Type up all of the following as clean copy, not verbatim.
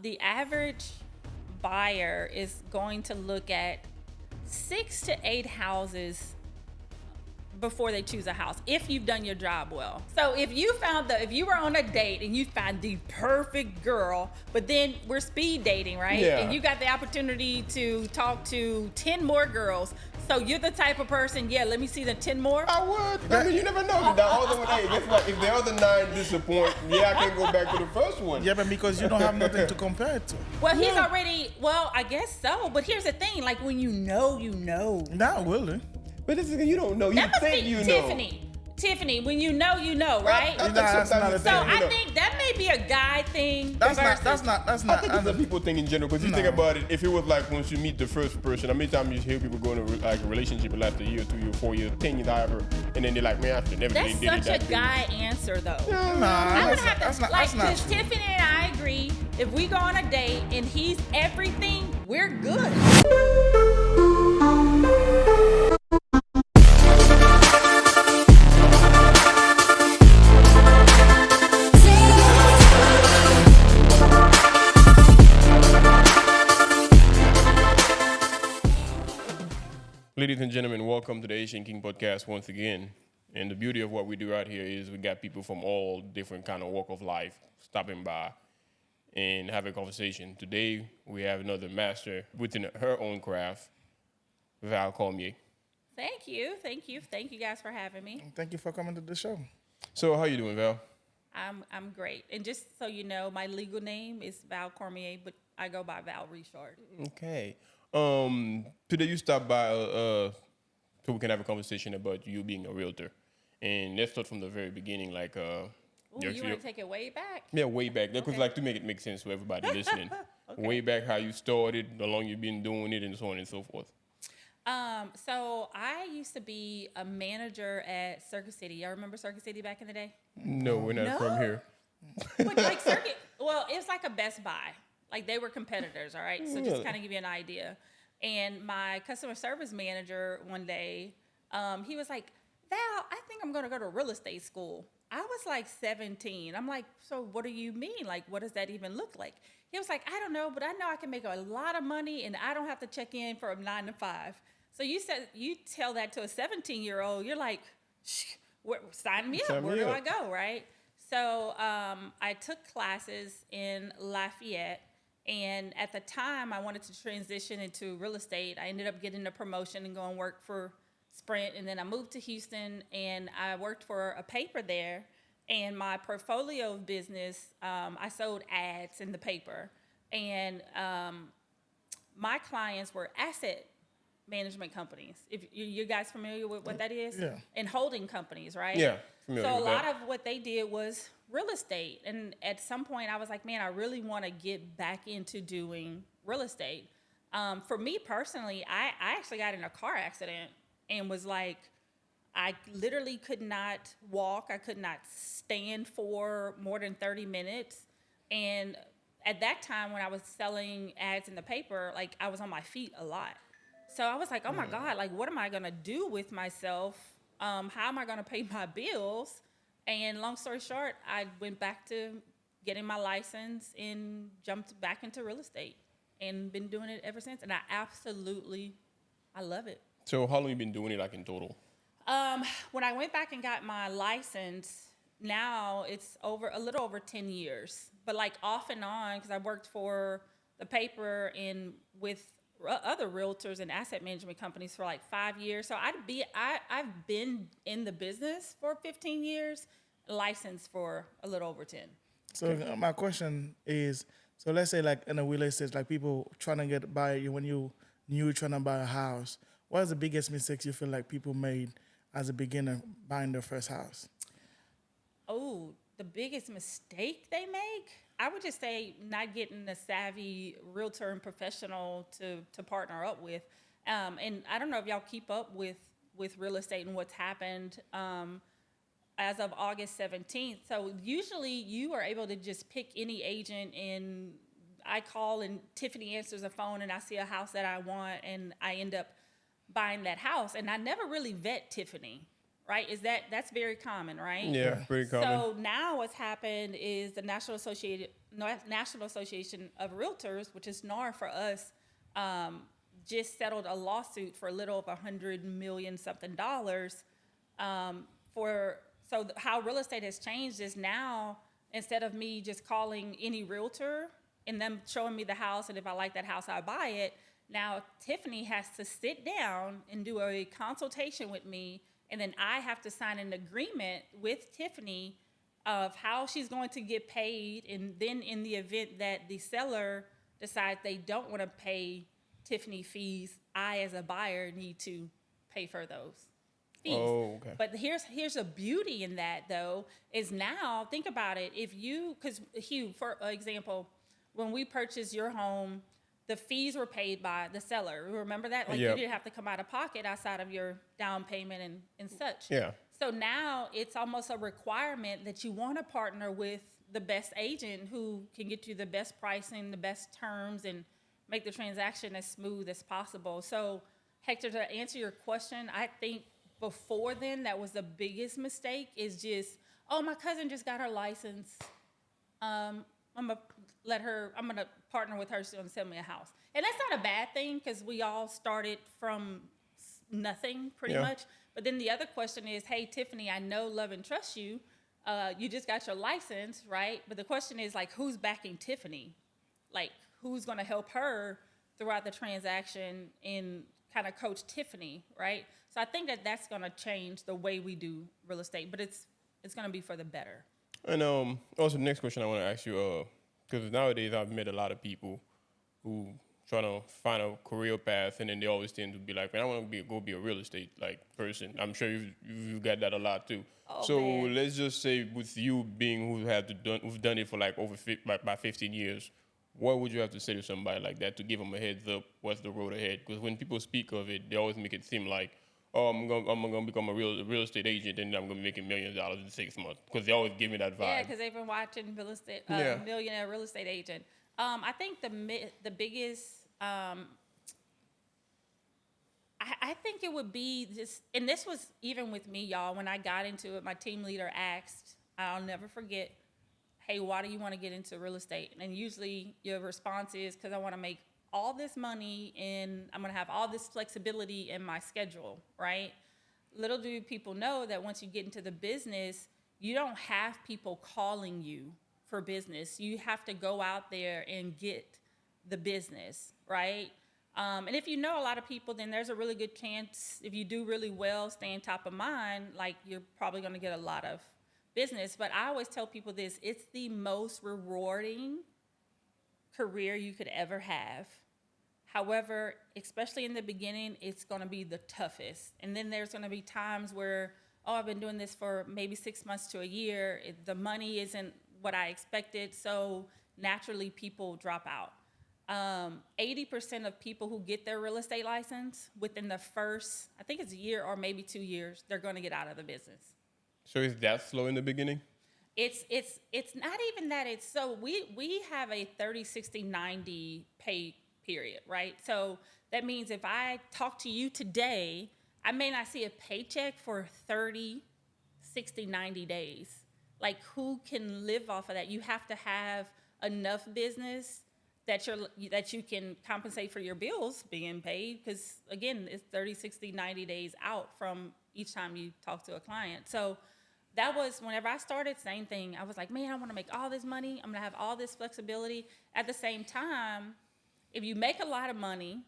The average buyer is going to look at 6 to 8 houses before they choose a house, if you've done your job well. So if you were on a date and you find the perfect girl, but then we're speed dating, right? Yeah. And you got the opportunity to talk to 10 more girls. So you're the type of person, let me see the 10 more. I would. I mean, you never know. The other one, hey, guess what? If the other 9 disappoint, I can go back to the first one. Yeah, but because you don't have nothing to compare it to. Well, he's already, I guess so. But here's the thing, like when you know. Not really. But this is, you don't know. You That must think be you Tiffany, when you know, right? That's not a So thing. I think that may be a guy thing. That's versus- not. I think it's a people thing in general, because you think about it, if it was like once you meet the first person, how many times you hear people go into like a relationship and last a year, 2 years, 4 years, 10 years, however, and then they're like, man, I should never That's did it such that a guy answer, though. Nah, I would have that's to, not like, true. because Tiffany and I agree, if we go on a date and he's everything, we're good. Ladies and gentlemen, welcome to the Haitian Kings Podcast once again. And the beauty of what we do out here is we got people from all different kind of walk of life stopping by and have a conversation. Today, we have another master within her own craft, Val Cormier. Thank you guys for having me. Thank you for coming to the show. So how you doing, Val? I'm great. And just so you know, my legal name is Val Cormier, but I go by Val Richard. Okay. Today you stopped by so we can have a conversation about you being a realtor. And let's start from the very beginning, like Ooh, you want to take it way back? Yeah, way back. Because Okay. like to make it make sense for everybody listening. Okay. Way back how you started, how long you've been doing it, and so on and so forth. So I used to be a manager at Circuit City. Y'all remember Circuit City back in the day? No, we're not No? from here. But like Circuit, well, it was like a Best Buy. Like they were competitors, all right? So just Really? kind of give you an idea. And my customer service manager one day, he was like, Val, I think I'm going to go to real estate school. I was like 17. I'm like, so what do you mean? Like, what does that even look like? He was like, I don't know, but I know I can make a lot of money and I don't have to check in from 9 to 5. So you tell that to a 17-year-old, you're like, sign me up. Sign me Where do I up. go, right? So I took classes in Lafayette. And at the time, I wanted to transition into real estate. I ended up getting a promotion and going work for Sprint. And then I moved to Houston, and I worked for a paper there. And my portfolio of business, I sold ads in the paper. And my clients were asset management companies. If you guys familiar with what that is? Yeah. And holding companies, right? Yeah, familiar So a with lot that. of what they did was real estate. And at some point I was like, man, I really want to get back into doing real estate. For me personally, I actually got in a car accident and was like, I literally could not walk. I could not stand for more than 30 minutes. And at that time when I was selling ads in the paper, like I was on my feet a lot. So I was like, oh my God, like what am I gonna do with myself? How am I gonna pay my bills? And long story short, I went back to getting my license and jumped back into real estate and been doing it ever since. And I love it. So how long you been doing it, like in total? When I went back and got my license, now it's a little over 10 years. But like off and on, because I worked for the paper and with other realtors and asset management companies for like 5 years. So I've been in the business for 15 years, licensed for a little over 10. So my question is, so let's say like in a real estate, like people trying to get by you when you trying to buy a house. What is the biggest mistakes you feel like people made as a beginner buying their first house? Oh, the biggest mistake they make? I would just say not getting a savvy realtor and professional to partner up with. And I don't know if y'all keep up with real estate and what's happened as of August 17th. So usually you are able to just pick any agent, and I call and Tiffany answers the phone and I see a house that I want and I end up buying that house. And I never really vet Tiffany, right? That's very common, right? Yeah, pretty common. So now what's happened is the National National Association of Realtors, which is NAR for us, just settled a lawsuit for a little over $100 million something dollars. How real estate has changed is now, instead of me just calling any realtor and them showing me the house, and if I like that house, I buy it. Now Tiffany has to sit down and do a consultation with me, and then I have to sign an agreement with Tiffany of how she's going to get paid. And then in the event that the seller decides they don't want to pay Tiffany fees, I as a buyer need to pay for those fees. Oh, okay. But here's a beauty in that, though, is now, think about it. Because Hugh, for example, when we purchased your home, the fees were paid by the seller. Remember that? Like, Yep. you didn't have to come out of pocket outside of your down payment and such. Yeah. So now it's almost a requirement that you want to partner with the best agent who can get you the best pricing, the best terms, and make the transaction as smooth as possible. So, Hector, to answer your question, I think before then, that was the biggest mistake, is just, oh, my cousin just got her license. I'm gonna partner with her, she's gonna sell me a house. And that's not a bad thing, because we all started from nothing pretty much. But then the other question is, hey, Tiffany, I know, love, and trust you. You just got your license, right? But the question is, like, who's backing Tiffany? Like, who's gonna help her throughout the transaction and kind of coach Tiffany, right? So I think that's gonna change the way we do real estate, but it's gonna be for the better. And also the next question I want to ask you, because nowadays I've met a lot of people who trying to find a career path, and then they always tend to be like, man, I want to go be a real estate person. I'm sure you've got that a lot too. Oh, so man. let's just say, with you being who've done it for like by 15 years, what would you have to say to somebody like that to give them a heads up? What's the road ahead? Because when people speak of it, they always make it seem like, oh, I'm gonna become a real estate agent, and I'm gonna be making millions of dollars in 6 months. Because they always give me that vibe. Yeah, because they've been watching Millionaire Real Estate Agent. I think the biggest, I think it would be this, and this was even with me, y'all, when I got into it, my team leader asked, I'll never forget, hey, why do you want to get into real estate? And usually your response is, because I want to make all this money and I'm going to have all this flexibility in my schedule, right? Little do people know that once you get into the business, you don't have people calling you for business. You have to go out there and get the business, right? And if you know a lot of people, then there's a really good chance, if you do really well, staying top of mind, like, you're probably going to get a lot of business. But I always tell people this: it's the most rewarding career you could ever have. However, especially in the beginning, it's going to be the toughest. And then there's going to be times where, oh, I've been doing this for maybe 6 months to a year. The money isn't what I expected. So naturally, people drop out. 80% of people who get their real estate license within the first, I think it's a year or maybe 2 years, they're going to get out of the business. So is that slow in the beginning? It's not even that. It's so we have a 30, 60, 90 pay period, right? So that means if I talk to you today, I may not see a paycheck for 30, 60, 90 days. Like, who can live off of that? You have to have enough business that you can compensate for your bills being paid, because again, it's 30, 60, 90 days out from each time you talk to a client. So that was, whenever I started, same thing. I was like, man, I want to make all this money. I'm going to have all this flexibility. At the same time, if you make a lot of money,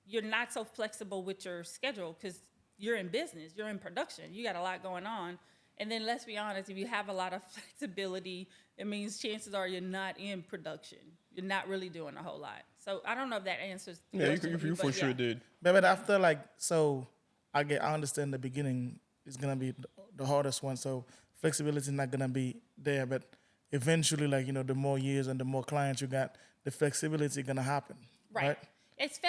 you're not so flexible with your schedule, because you're in business, you're in production, you got a lot going on. And then let's be honest, if you have a lot of flexibility, it means chances are you're not in production. You're not really doing a whole lot. So I don't know if that answers the question. You for sure did. But after, like, so I understand the beginning is gonna be the hardest one. So flexibility is not gonna be there, but eventually, like, the more years and the more clients you got, the flexibility is gonna happen. Right. It's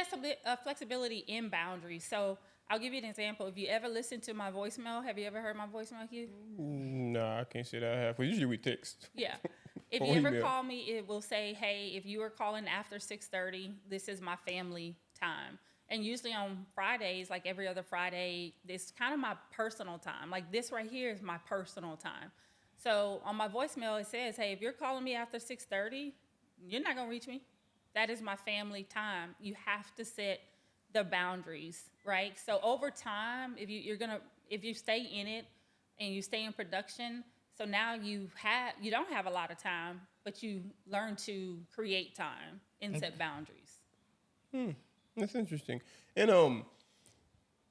flexibility in boundaries. So I'll give you an example. If you ever listen to my voicemail, have you ever heard my voicemail, Hugh? No, I can't say that I have. But usually we text. Yeah. If you ever call me, it will say, hey, if you are calling after 6:30, this is my family time. And usually on Fridays, like every other Friday, it's kind of my personal time. Like, this right here is my personal time. So on my voicemail, it says, hey, if you're calling me after 6:30, you're not going to reach me. That is my family time. You have to set the boundaries, right? So over time, if you stay in it and you stay in production, so now you don't have a lot of time, but you learn to create time and set boundaries. That's interesting. And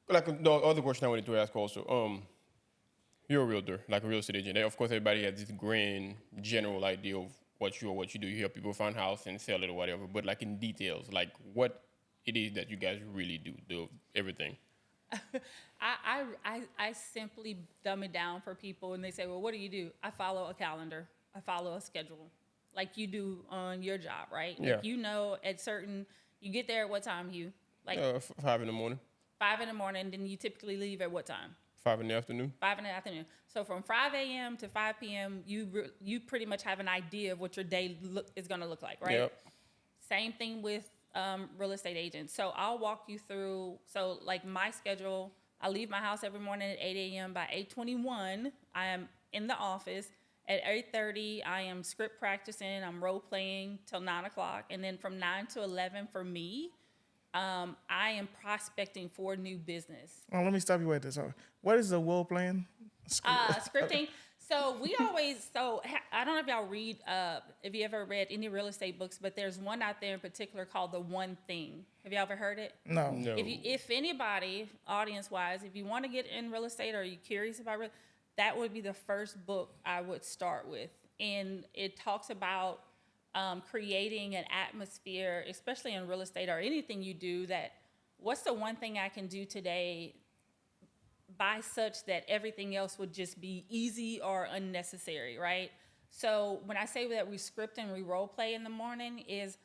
like the other question I wanted to ask also, you're a realtor, like a real estate agent. Of course, everybody has this grand general idea of what you do. You help people find a house and sell it or whatever. But like in details, like what it is that you guys really do everything. I simply dumb it down for people, and they say, well, what do you do? I follow a calendar. I follow a schedule, like you do on your job, right? Yeah. Like, you get there at what time, Hugh? Like 5 in the morning. 5 in the morning, then you typically leave at what time? 5 in the afternoon. 5 in the afternoon. So from 5 a.m. to 5 p.m., you pretty much have an idea of what your day is going to look like, right? Yep. Same thing with real estate agents. So I'll walk you through. So like my schedule, I leave my house every morning at 8 a.m. By 8:21, I am in the office. At 8:30, I am script practicing. I'm role playing till 9 o'clock, and then from 9 to 11 for me, I am prospecting for new business. Oh, let me stop you right there. Sorry. What is the role playing? Scripting. So I don't know if y'all read, if you ever read any real estate books, but there's one out there in particular called The One Thing. Have you ever heard it? No. If anybody, audience-wise, if you want to get in real estate or you're curious about that would be the first book I would start with. And it talks about creating an atmosphere, especially in real estate or anything you do, that what's the one thing I can do today by such that everything else would just be easy or unnecessary, right? So when I say that we script and we role play in the morning, is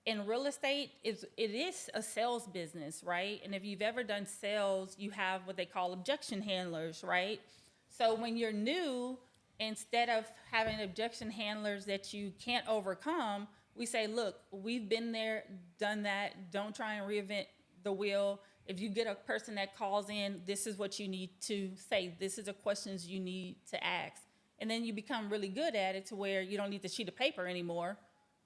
in real estate, it is a sales business, right? And if you've ever done sales, you have what they call objection handlers, right? So when you're new, instead of having objection handlers that you can't overcome, we say, look, we've been there, done that. Don't try and reinvent the wheel. If you get a person that calls in, this is what you need to say. This is the questions you need to ask. And then you become really good at it to where you don't need the sheet of paper anymore.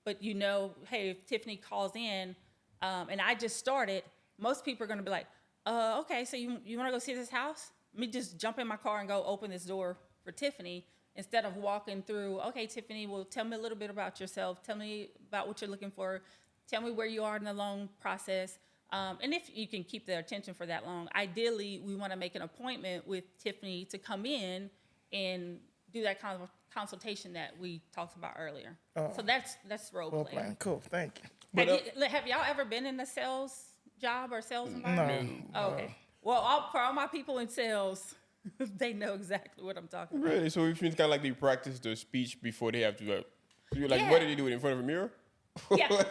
But you know, hey, if Tiffany calls in and I just started, most people are going to be like, okay, so you want to go see this house? Let me just jump in my car and go open this door for Tiffany, instead of walking through, okay, Tiffany, well, tell me a little bit about yourself. Tell me about what you're looking for. Tell me where you are in the loan process. And if you can keep their attention for that long, ideally, we want to make an appointment with Tiffany to come in and do that kind of consultation that we talked about earlier. So that's role playing. Cool, thank you. Have y'all ever been in a sales job or sales environment? No. Oh, okay. Well, for all my people in sales, they know exactly what I'm talking about. Really? So it means kind of like they practice the speech before they have to. So you're like, Yeah. what did you do it in front of a mirror? Yeah.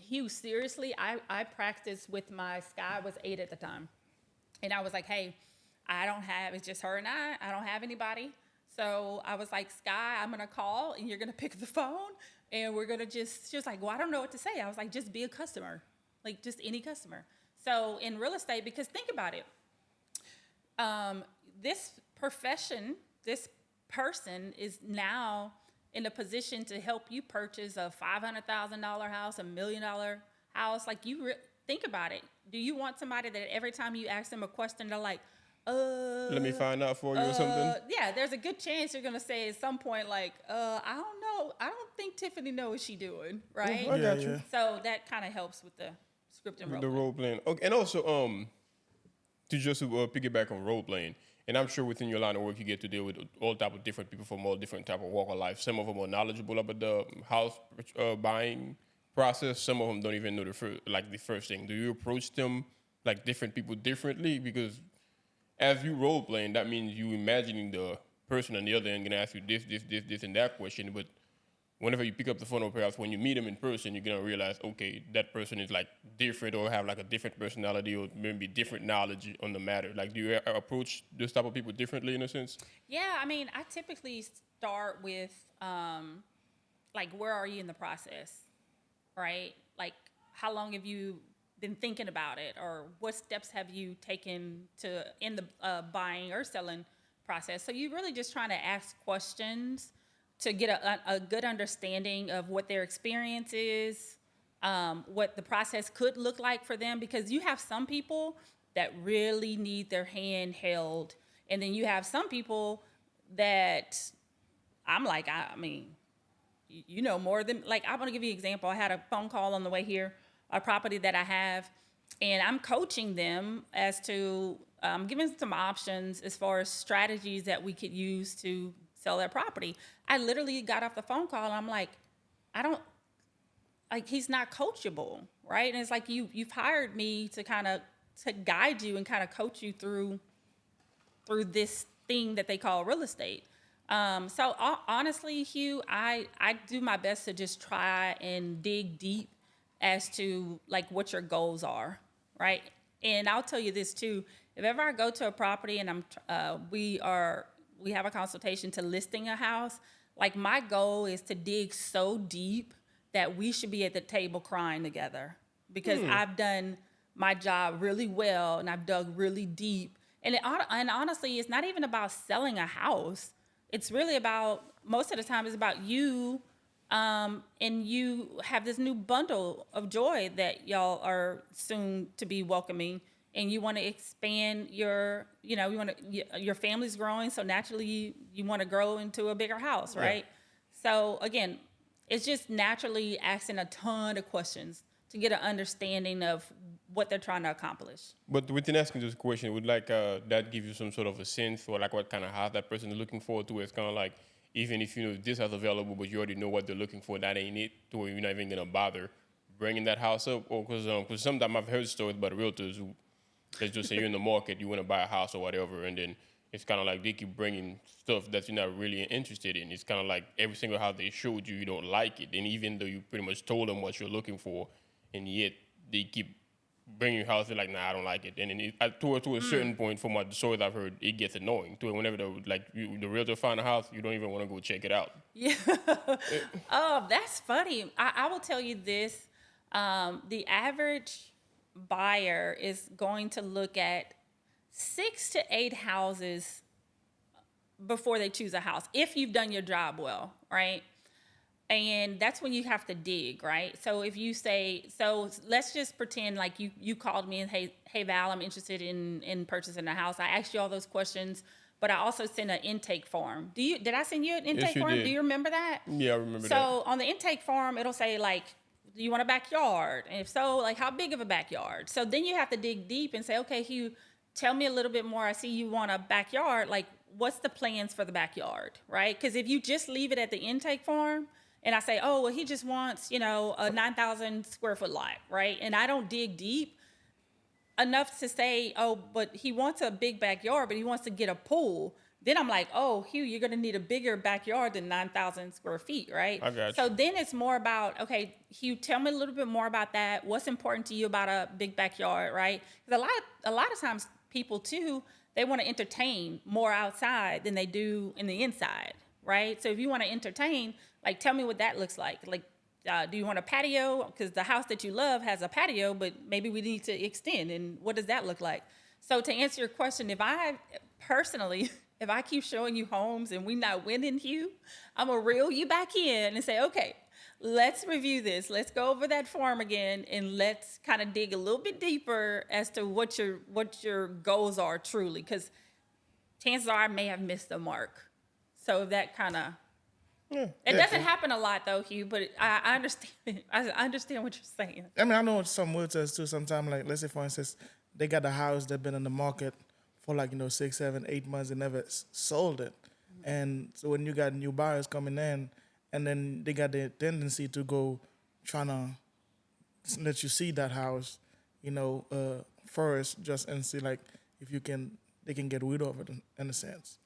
Hugh, seriously, I practiced with Sky was 8 at the time. And I was like, hey, it's just her and I don't have anybody. So I was like, Sky, I'm going to call and you're going to pick the phone and we're going to she was like, well, I don't know what to say. I was like, just be a customer, like just any customer. So in real estate, because think about it, this profession, this person is now in a position to help you purchase a $500,000 house, $1 million house. Like think about it. Do you want somebody that every time you ask them a question, they're like, let me find out for you or something? Yeah, there's a good chance you're going to say at some point, like, I don't know. I don't think Tiffany knows what she's doing, right? I got you. So that kind of helps with the script and role The role playing. Okay, and also, to just piggyback on role playing, and I'm sure within your line of work you get to deal with all type of different people from all different type of walk of life. Some of them are knowledgeable about the house buying process. Some of them don't even know the first thing. Do you approach them like different people differently? Because as you role playing, that means you imagining the person on the other end gonna ask you this, and that question. But whenever you pick up the phone, or perhaps when you meet them in person, you're gonna realize, okay, that person is like different, or have like a different personality, or maybe different knowledge on the matter. Like, do you approach this type of people differently in a sense? Yeah, I mean, I typically start with like, where are you in the process, right? Like, how long have you been thinking about it, or what steps have you taken to in the buying or selling process. So you're really just trying to ask questions to get a good understanding of what their experience is, what the process could look like for them, because you have some people that really need their hand held, and then you have some people that I'm like, I mean, you know more than, like, I want to give you an example. I had a phone call on the way here, a property that I have, and I'm coaching them as to giving some options as far as strategies that we could use to sell their property. I literally got off the phone call and I'm like, I don't, like, he's not coachable, right? And it's like, you've hired me to kind of to guide you and kind of coach you through this thing that they call real estate. So honestly, Hugh, I do my best to just try and dig deep as to like what your goals are, right? And I'll tell you this too: if ever I go to a property and we have a consultation to listing a house, like my goal is to dig so deep that we should be at the table crying together, because I've done my job really well and I've dug really deep. And honestly, it's not even about selling a house. It's really about, most of the time, it's about you, and you have this new bundle of joy that y'all are soon to be welcoming, and you want to expand your family's growing, so naturally you want to grow into a bigger house, right? Yeah. So again, it's just naturally asking a ton of questions to get an understanding of what they're trying to accomplish. But within asking this question, would like that give you some sort of a sense for like what kind of house that person is looking forward to? It's kind of like, even if you know this house available, but you already know what they're looking for, that ain't it, to where you're not even gonna bother bringing that house up. Or because sometimes I've heard stories about realtors who, let's just say you're in the market, you want to buy a house or whatever, and then it's kind of like they keep bringing stuff that you're not really interested in. It's kind of like every single house they showed you, you don't like it, and even though you pretty much told them what you're looking for, and yet they keep bringing you a house, they're like, nah, I don't like it. And then to a certain point, from what the stories I've heard, it gets annoying. To whenever the realtor find a house, you don't even want to go check it out. Yeah. Oh, that's funny. I will tell you this. The average buyer is going to look at 6 to 8 houses before they choose a house, if you've done your job well, right? And that's when you have to dig, right? So if you say, so let's just pretend like you called me and, hey Val, I'm interested in purchasing a house. I asked you all those questions, but I also sent an intake form. Did I send you an intake form? Did. Do you remember that? Yeah, I remember that. So on the intake form, it'll say like, do you want a backyard? And if so, like how big of a backyard? So then you have to dig deep and say, okay, Hugh, tell me a little bit more. I see you want a backyard. Like, what's the plans for the backyard, right? Because if you just leave it at the intake form, and I say, oh, well, he just wants, a 9,000 square foot lot, right? And I don't dig deep enough to say, oh, but he wants a big backyard, but he wants to get a pool. Then I'm like, oh, Hugh, you're going to need a bigger backyard than 9,000 square feet, right? I got you. So then it's more about, okay, Hugh, tell me a little bit more about that. What's important to you about a big backyard, right? Because a lot of times people, too, they want to entertain more outside than they do in the inside, right? So if you want to entertain, like, tell me what that looks like. Like, do you want a patio? Because the house that you love has a patio, but maybe we need to extend. And what does that look like? So to answer your question, if I keep showing you homes and we not winning, Hugh, I'm going to reel you back in and say, okay, let's review this. Let's go over that form again, and let's kind of dig a little bit deeper as to what your goals are truly. Because chances are I may have missed the mark. So that kind of... It doesn't happen a lot though, Hugh, but I understand. I understand what you're saying. I mean, I know some realtors too. Sometimes, like, let's say for instance, they got a house that's been in the market for 6, 7, 8 months and never sold it, and so when you got new buyers coming in, and then they got the tendency to go trying to let you see that house, first, just and see like if they can get rid of it in a sense.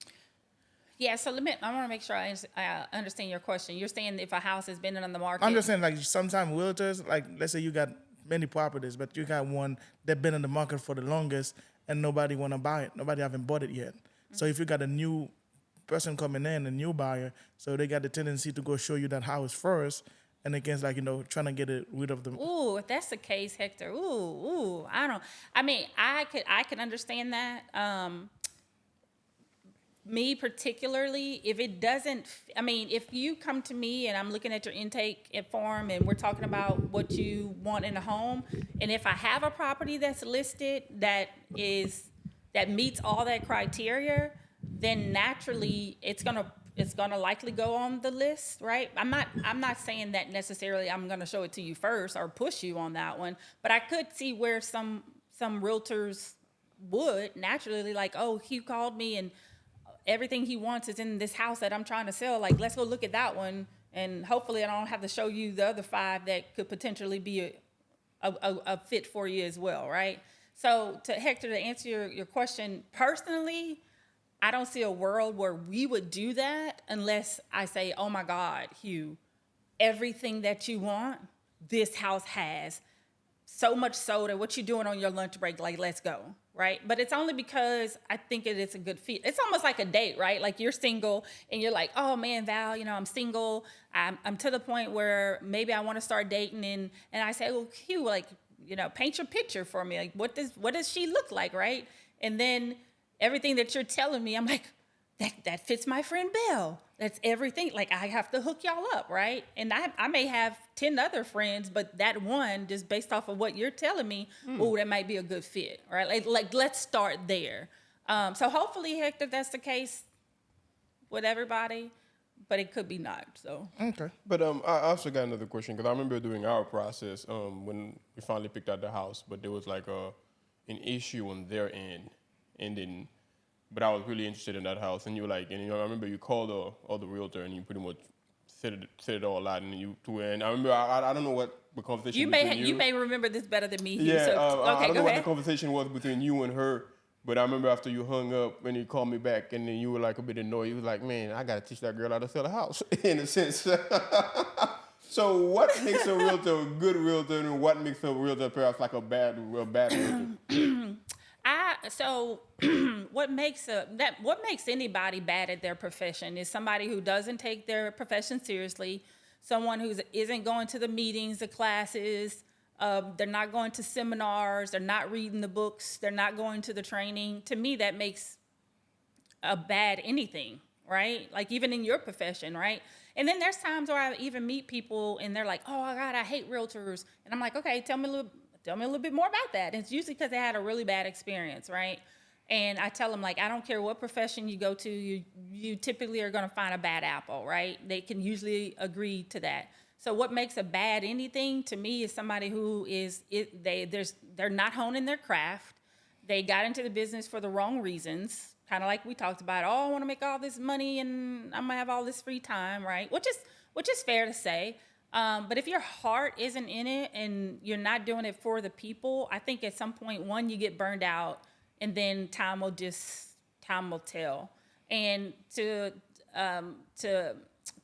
Yeah, so I want to make sure I understand your question. You're saying if a house has been on the market... I'm just saying, like, sometimes realtors, like, let's say you got many properties, but you got one that's been in the market for the longest and nobody want to buy it. Nobody haven't bought it yet. Mm-hmm. So if you got a new person coming in, a new buyer, so they got the tendency to go show you that house first, and against, like, trying to get it rid of them. Ooh, if that's the case, Hector, I could understand that. me particularly, if it doesn't, I mean, if you come to me and I'm looking at your intake form and we're talking about what you want in a home, and if I have a property that's listed that meets all that criteria, then naturally it's gonna likely go on the list, right? I'm not saying that necessarily I'm gonna show it to you first or push you on that one, but I could see where some realtors would naturally, like, oh, Hugh called me and everything he wants is in this house that I'm trying to sell. Like, let's go look at that one, and hopefully I don't have to show you the other 5 that could potentially be a fit for you as well, right? So to Hector, to answer your question, personally, I don't see a world where we would do that unless I say, oh my God, Hugh, everything that you want, this house has. So much so that what you doing on your lunch break, like, let's go, right? But it's only because I think it is a good fit. It's almost like a date, right? Like, you're single and you're like, oh man, Val, I'm single. I'm to the point where maybe I want to start dating, and I say, well, Hugh, like, paint your picture for me. Like, what does she look like, right? And then everything that you're telling me, I'm like, that fits my friend Belle. That's everything. Like, I have to hook y'all up, right? And I may have 10 other friends, but that one, just based off of what you're telling me, oh, that might be a good fit, right? Like let's start there. So hopefully, Hector, that's the case with everybody, but it could be not. So Okay. But I also got another question, because I remember doing our process when we finally picked out the house, but there was like an issue on their end, and then. But I was really interested in that house, and you were like, and I remember you called the realtor, and you pretty much said it all out, and and I remember I don't know what the conversation. you may remember this better than me. Yeah, so, I don't know what ahead. the conversation was between you and her, but I remember after you hung up and you called me back, and then you were like a bit annoyed. You was like, man, I gotta teach that girl how to sell a house, in a sense. So what makes a realtor a good realtor, and what makes a realtor perhaps like a bad realtor? So what makes anybody bad at their profession is somebody who doesn't take their profession seriously, someone who isn't going to the meetings, the classes, they're not going to seminars, they're not reading the books, they're not going to the training. To me, that makes a bad anything, right? Like, even in your profession, right? And then there's times where I even meet people and they're like, oh my God, I hate realtors. And I'm like, okay, tell me a little bit more about that. And it's usually because they had a really bad experience, right? And I tell them, like, I don't care what profession you go to, you typically are going to find a bad apple, right? They can usually agree to that. So what makes a bad anything to me is somebody who they're not honing their craft. They got into the business for the wrong reasons, kind of like we talked about. Oh, I want to make all this money and I'm gonna have all this free time, right? Which is fair to say. But if your heart isn't in it and you're not doing it for the people, I think at some point, one, you get burned out, and then time will tell. And to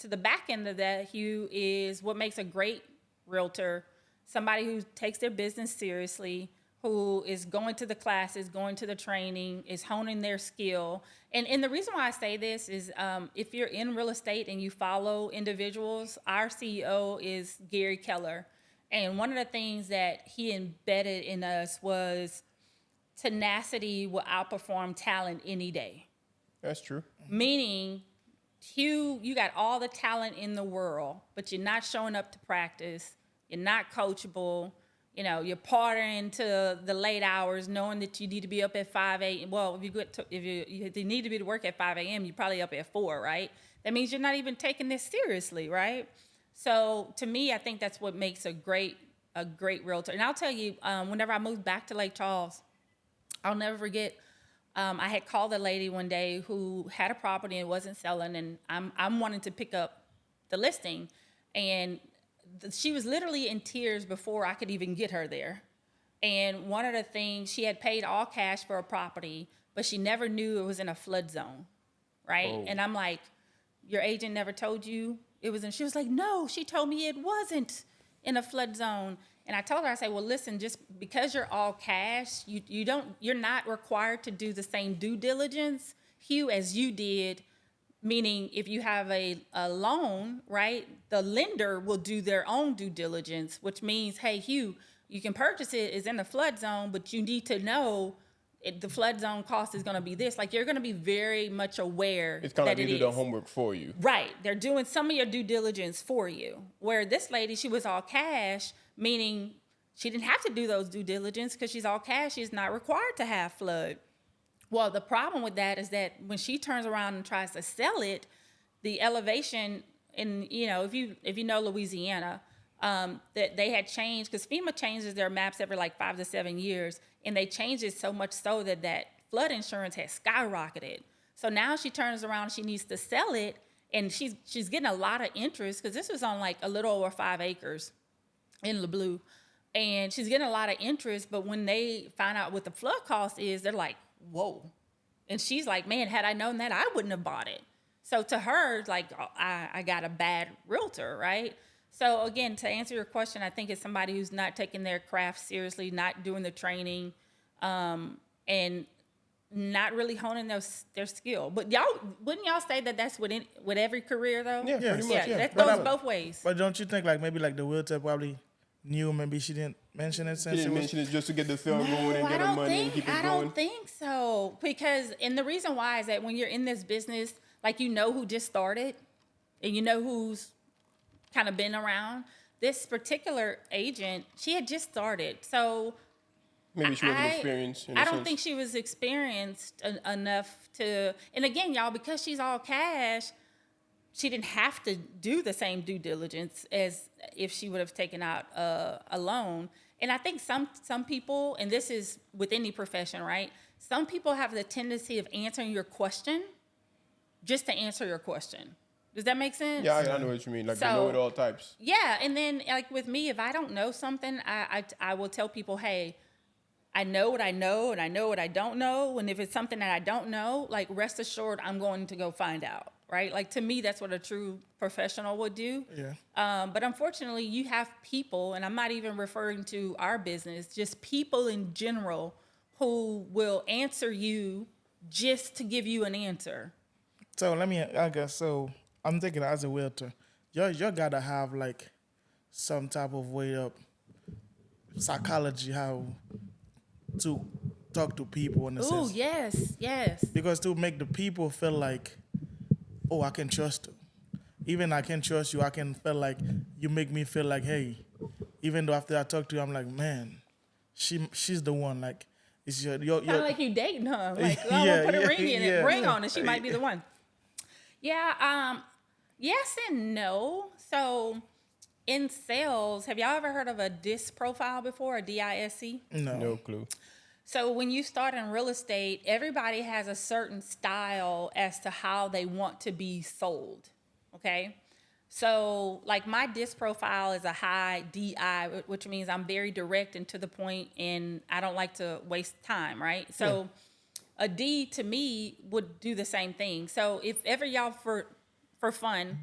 the back end of that, Hugh, is what makes a great realtor: somebody who takes their business seriously, who is going to the classes, going to the training, is honing their skill. And the reason why I say this is if you're in real estate and you follow individuals, our CEO is Gary Keller. And one of the things that he embedded in us was tenacity will outperform talent any day. That's true. Meaning, Hugh, you got all the talent in the world, but you're not showing up to practice. You're not coachable. You're partying to the late hours, knowing that you need to be up at 5 a.m. Well, if you need to be to work at 5 a.m., you're probably up at 4, right? That means you're not even taking this seriously, right? So to me, I think that's what makes a great realtor. And I'll tell you, whenever I moved back to Lake Charles, I'll never forget. I had called a lady one day who had a property and wasn't selling, and I'm wanting to pick up the listing, and she was literally in tears before I could even get her there. And one of the things, she had paid all cash for a property, but she never knew it was in a flood zone, right? Oh. And I'm like, your agent never told you it was in? She was like, no, she told me it wasn't in a flood zone. And I told her, I said, well, listen, just because you're all cash, you're not required to do the same due diligence, Hugh, as you did. Meaning, if you have a loan, right, the lender will do their own due diligence, which means, hey, Hugh, you can purchase it, it's in the flood zone, but you need to know the flood zone cost is going to be this. Like, you're going to be very much aware It's kind of that like it they do the is. homework for you. Right. They're doing some of your due diligence for you. Where this lady, she was all cash, meaning she didn't have to do those due diligence because she's all cash. She's not required to have flood. Well, the problem with that is that when she turns around and tries to sell it, the elevation in, if you know Louisiana, that they had changed, because FEMA changes their maps every like 5 to 7 years, and they changed it so much so that flood insurance has skyrocketed. So now she turns around, she needs to sell it, and she's getting a lot of interest, because this was on like a little over 5 acres in LeBleu, and she's getting a lot of interest. But when they find out what the flood cost is, they're like, whoa. And she's like, man, had I known that, I wouldn't have bought it. So to her, like, I got a bad realtor, right? So again, to answer your question, I think it's somebody who's not taking their craft seriously, not doing the training, and not really honing their skill. But wouldn't y'all say that that's with every career though? Yeah, pretty much. Yeah, that But goes both ways. But don't you think like maybe like the realtor probably knew, maybe she didn't mention it since She didn't it was... mention it just to get the film going and get the money and keep it I going. don't think so. And the reason why is that when you're in this business, like, you know who just started and you know who's kind of been around. This particular agent, she had just started. So Maybe she wasn't experienced. I don't think she was experienced enough to, and again, y'all, because she's all cash, she didn't have to do the same due diligence as if she would have taken out a loan. And I think some people, and this is with any profession, right? Some people have the tendency of answering your question just to answer your question. Does that make sense? Yeah, I know what you mean. Like, they know it all types. Yeah, and then like with me, if I don't know something, I will tell people, hey, I know what I know, and I know what I don't know. And if it's something that I don't know, like, rest assured, I'm going to go find out, right? Like, to me, that's what a true professional would do. Yeah. But unfortunately, you have people, and I'm not even referring to our business, just people in general who will answer you just to give you an answer. So so I'm thinking as a realtor, you gotta have like some type of way of psychology, how to talk to people in a Oh, sense. yes. Because to make the people feel like, oh, I can trust you. Even I can trust you, I can feel like you make me feel like, hey, even though after I talk to you, I'm like, man, she's the one. Like, it's your Kind of like you dating her. Like, oh, Yeah, we'll put a yeah, ring in yeah. it, ring on it. She might be the one. Yeah. Yes and no. So in sales, have y'all ever heard of a DISC profile before? A DISC? No clue. So when you start in real estate, everybody has a certain style as to how they want to be sold. Okay. So like my DISC profile is a high DI, which means I'm very direct and to the point, and I don't like to waste time, right? So a D to me would do the same thing. So if ever y'all for fun,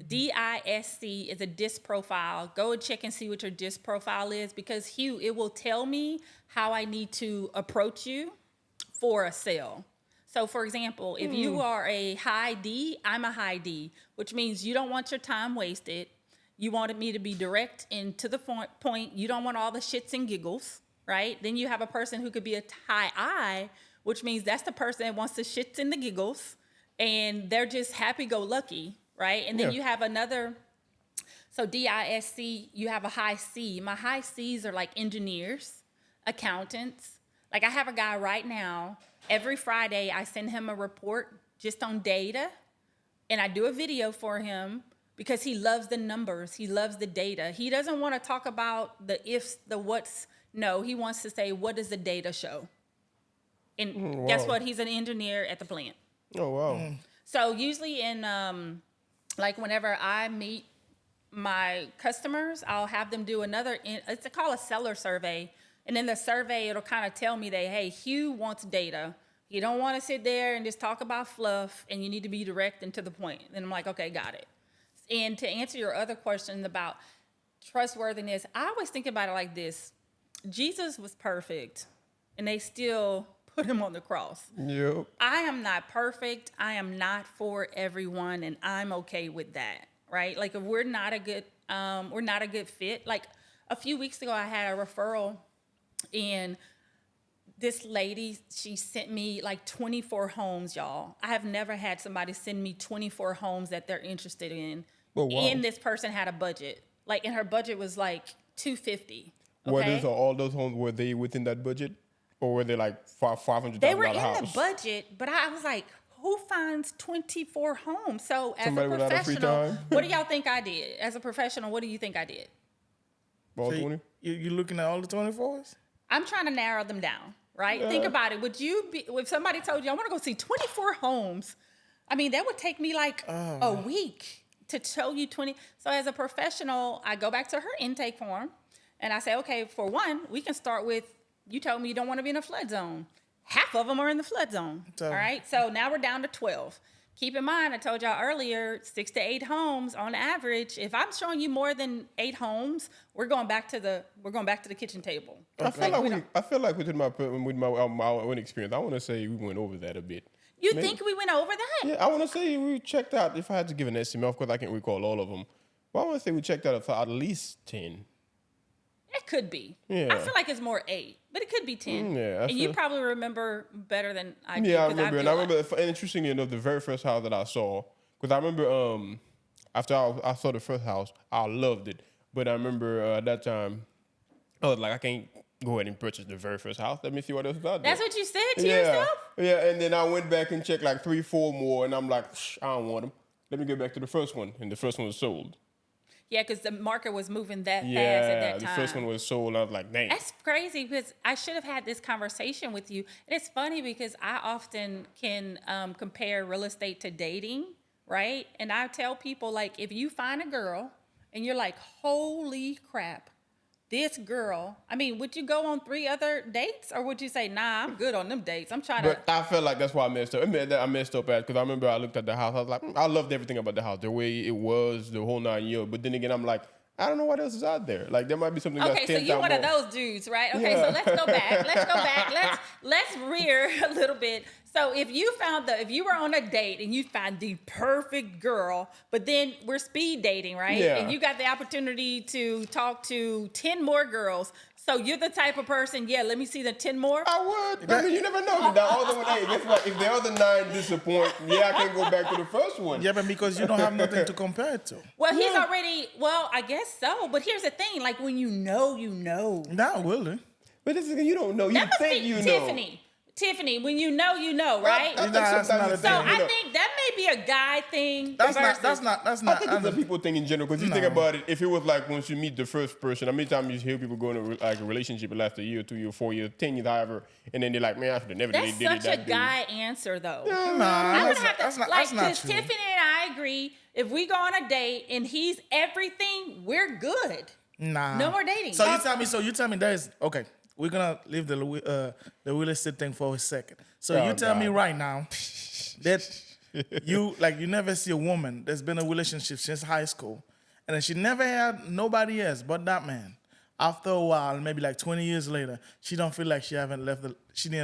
DISC is a DISC profile. Go and check and see what your DISC profile is, because Hugh, it will tell me how I need to approach you for a sale. So for example, if you are a high D, I'm a high D, which means you don't want your time wasted. You wanted me to be direct and to the point. You don't want all the shits and giggles, right? Then you have a person who could be a high I, which means that's the person that wants the shits and the giggles, and they're just happy-go-lucky, right? And then you have another, so DISC, you have a high C. My high Cs are like engineers, accountants. Like I have a guy right now, every Friday I send him a report just on data, and I do a video for him because he loves the numbers. He loves the data. He doesn't want to talk about the ifs, the whats. No, he wants to say, what does the data show? And guess what? He's an engineer at the plant. Oh, wow. So usually in, like whenever I meet my customers, I'll have them do it's called a seller survey. And in the survey, it'll kind of tell me that, hey, Hugh wants data. You don't want to sit there and just talk about fluff, and you need to be direct and to the point. And I'm like, okay, got it. And to answer your other question about trustworthiness, I always think about it like this. Jesus was perfect, and they still put him on the cross. Yep. I am not perfect. I am not for everyone, and I'm okay with that, right? Like if we're not a good fit. Like a few weeks ago, I had a referral, and this lady, she sent me like 24 homes, y'all. I have never had somebody send me 24 homes that they're interested in. Oh, wow. And this person had a budget. Like, and her budget was like $250. Were Okay? all those homes, were they within that budget? Or were they like $500,000 They were in house? the budget, but I was like, who finds 24 homes? So as Somebody a without a free professional, time? what do y'all think I did? As a professional, what do you think I did? All So 20? you looking at all the 24s? I'm trying to narrow them down, right? Yeah. Think about it. Would you be, if somebody told you, I want to go see 24 homes, I mean, that would take me like a week to show you 20. So as a professional, I go back to her intake form and I say, okay, for one, we can start with, you told me you don't want to be in a flood zone. Half of them are in the flood zone, So- all right? So now we're down to 12. Keep in mind, I told y'all earlier, 6 to 8 homes on average. If I'm showing you more than 8 homes, we're going back to the kitchen table. I feel like with my own experience, I want to say we went over that a bit. You think we went over that? Yeah, I want to say we checked out, if I had to give an estimate, of course I can't recall all of them, but I want to say we checked out at least 10. It could be. Yeah. I feel like it's more 8, but it could be 10. Yeah, and you probably remember better than I do. Yeah, I 'cause remember. And feel I like- remember, and interestingly enough, the very first house that I saw, because I remember after I saw the first house, I loved it. But I remember at that time, I was like, I can't go ahead and purchase the very first house. Let me see what else is out there. That's what you said to yourself? Yeah, and then I went back and checked like 3, 4 more, and I'm like, I don't want them. Let me get back to the first one. And the first one was sold. Yeah, because the market was moving that fast at Yeah, that the time. first one was sold. And I was like, dang. That's crazy because I should have had this conversation with you. And it's funny because I often can compare real estate to dating, right? And I tell people, like, if you find a girl and you're like, holy crap, this girl, I mean, would you go on 3 other dates or would you say, nah, I'm good on them dates? I'm trying But I felt like that's why I messed up. I messed up at because I remember I looked at the house. I was like, I loved everything about the house, the way it was, the whole 9 years. But then again, I'm like, I don't know what else is out there. Like there might be something that's Okay, 10 so you're times one of more. those dudes, right? Okay, Yeah. so let's go back. Let's rear a little bit. So if you were on a date and you found the perfect girl, but then we're speed dating, right? Yeah. And you got the opportunity to talk to 10 more girls. So you're the type of person, yeah, let me see the 10 more. I would. I mean, you never know. The other one, hey, guess what? If the other 9 disappoint, yeah, I can go back to the first one. Yeah, but because you don't have nothing to compare it to. Well, he's already, I guess so. But here's the thing, like when you know, you know. Not really. But this is you don't know. You That must think be you know. Tiffany, when you know, right? I think That's sometimes not you a So think, thing. you know, I think that may be a guy thing. That's versus- not. I think it's a people thing in general because you think No. about it. If it was like once you meet the first person, how many times you hear people go into like a relationship it lasts a year, 2 years, 4 years, 10 years, however, and then they're like, man, I should have never That's did it. such a that guy answer, though. Nah, I would have to, that's not like, true. because Tiffany and I agree, if we go on a date and he's everything, we're good. Nah. No more dating. So you tell me there's okay. We're gonna leave the real estate thing for a second. So Oh, you tell me God. right now that you never see a woman that's been in a relationship since high school, and then she never had nobody else but that man. After a while, maybe like 20 years later, she don't feel like she didn't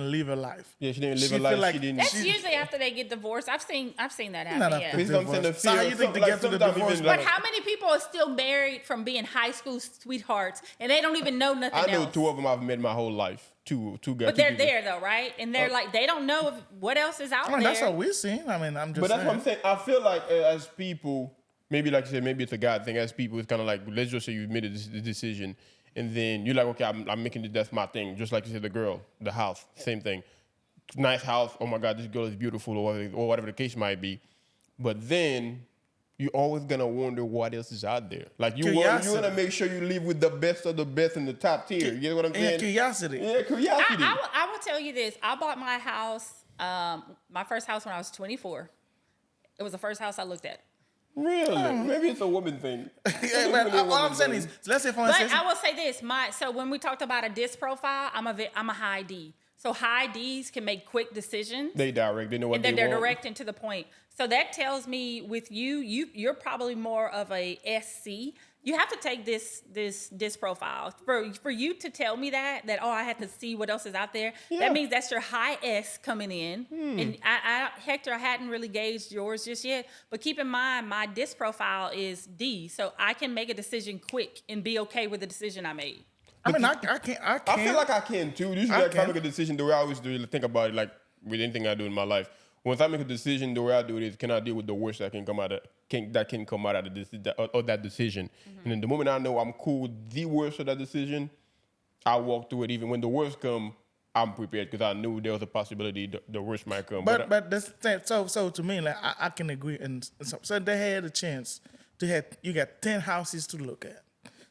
live her life. Yeah, she didn't live She her feel life. That's like- she didn't. usually after they get divorced. I've seen that happen. Not Yeah. after This is what I'm saying, the divorce. So how fear- you think to like, get to the sometimes divorce? even, But like- how many people are still married from being high school sweethearts and they don't even know nothing I know else? 2 of them I've met my whole life. Two guys. But they're there though, right? And they're like, they don't know what else is out I mean, there. that's what we're seeing. I mean, I'm just But that's saying. what I'm saying. I feel like as people, maybe like you said, maybe it's a God thing. As people, it's kind of like, let's just say you made the decision, and then you're like, okay, I'm making this. That's my thing. Just like you said, the girl, the house, same thing. Nice house. Oh my God, this girl is beautiful, or whatever the case might be. But then you're always gonna wonder what else is out there. Like you want to make sure you live with the best of the best in the top tier. You know what I'm saying? Yeah, curiosity. Yeah, curiosity. I will tell you this. I bought my house, my first house when I was 24. It was the first house I looked at. Really? Maybe it's a woman thing. Yeah, but all I'm saying is, let's say for But instance, I will say this: so when we talked about a disc profile, I'm a high D. So high Ds can make quick decisions. They direct. They know what And they then they're want. direct and to the point. So that tells me with you're probably more of a SC. You have to take this profile for you to tell me that I had to see what else is out there. Yeah. That means that's your high S coming in. And Hector, I hadn't really gauged yours just yet, but keep in mind my disc profile is D, so I can make a decision quick and be okay with the decision I made. I mean, I can't. I feel like I can too. Usually, I like, if I can. make a decision, the way I always do, think about it, like with anything I do in my life. Once I make a decision, the way I do it is, can I deal with the worst that can come out of that decision? And then the moment I know I'm cool with the worst of that decision, I walk through it. Even when the worst come, I'm prepared because I knew there was a possibility the worst might come. But that's the thing. So to me, like I can agree. And so they had a chance to have. You got 10 houses to look at.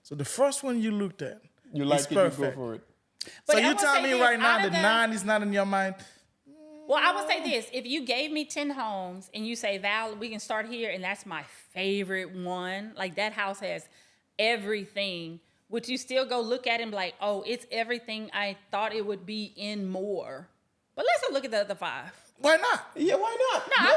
So the first one you looked at, you like is it, perfect. you go for it. So But I you will tell say me this, right now out that of the- 9 is not in your mind. Well, I would say this. If you gave me 10 homes and you say, Val, we can start here, and that's my favorite one, like that house has everything, would you still go look at it and be like, oh, it's everything I thought it would be in more? But let's go look at the other 5. Why not? Yeah, why not? No,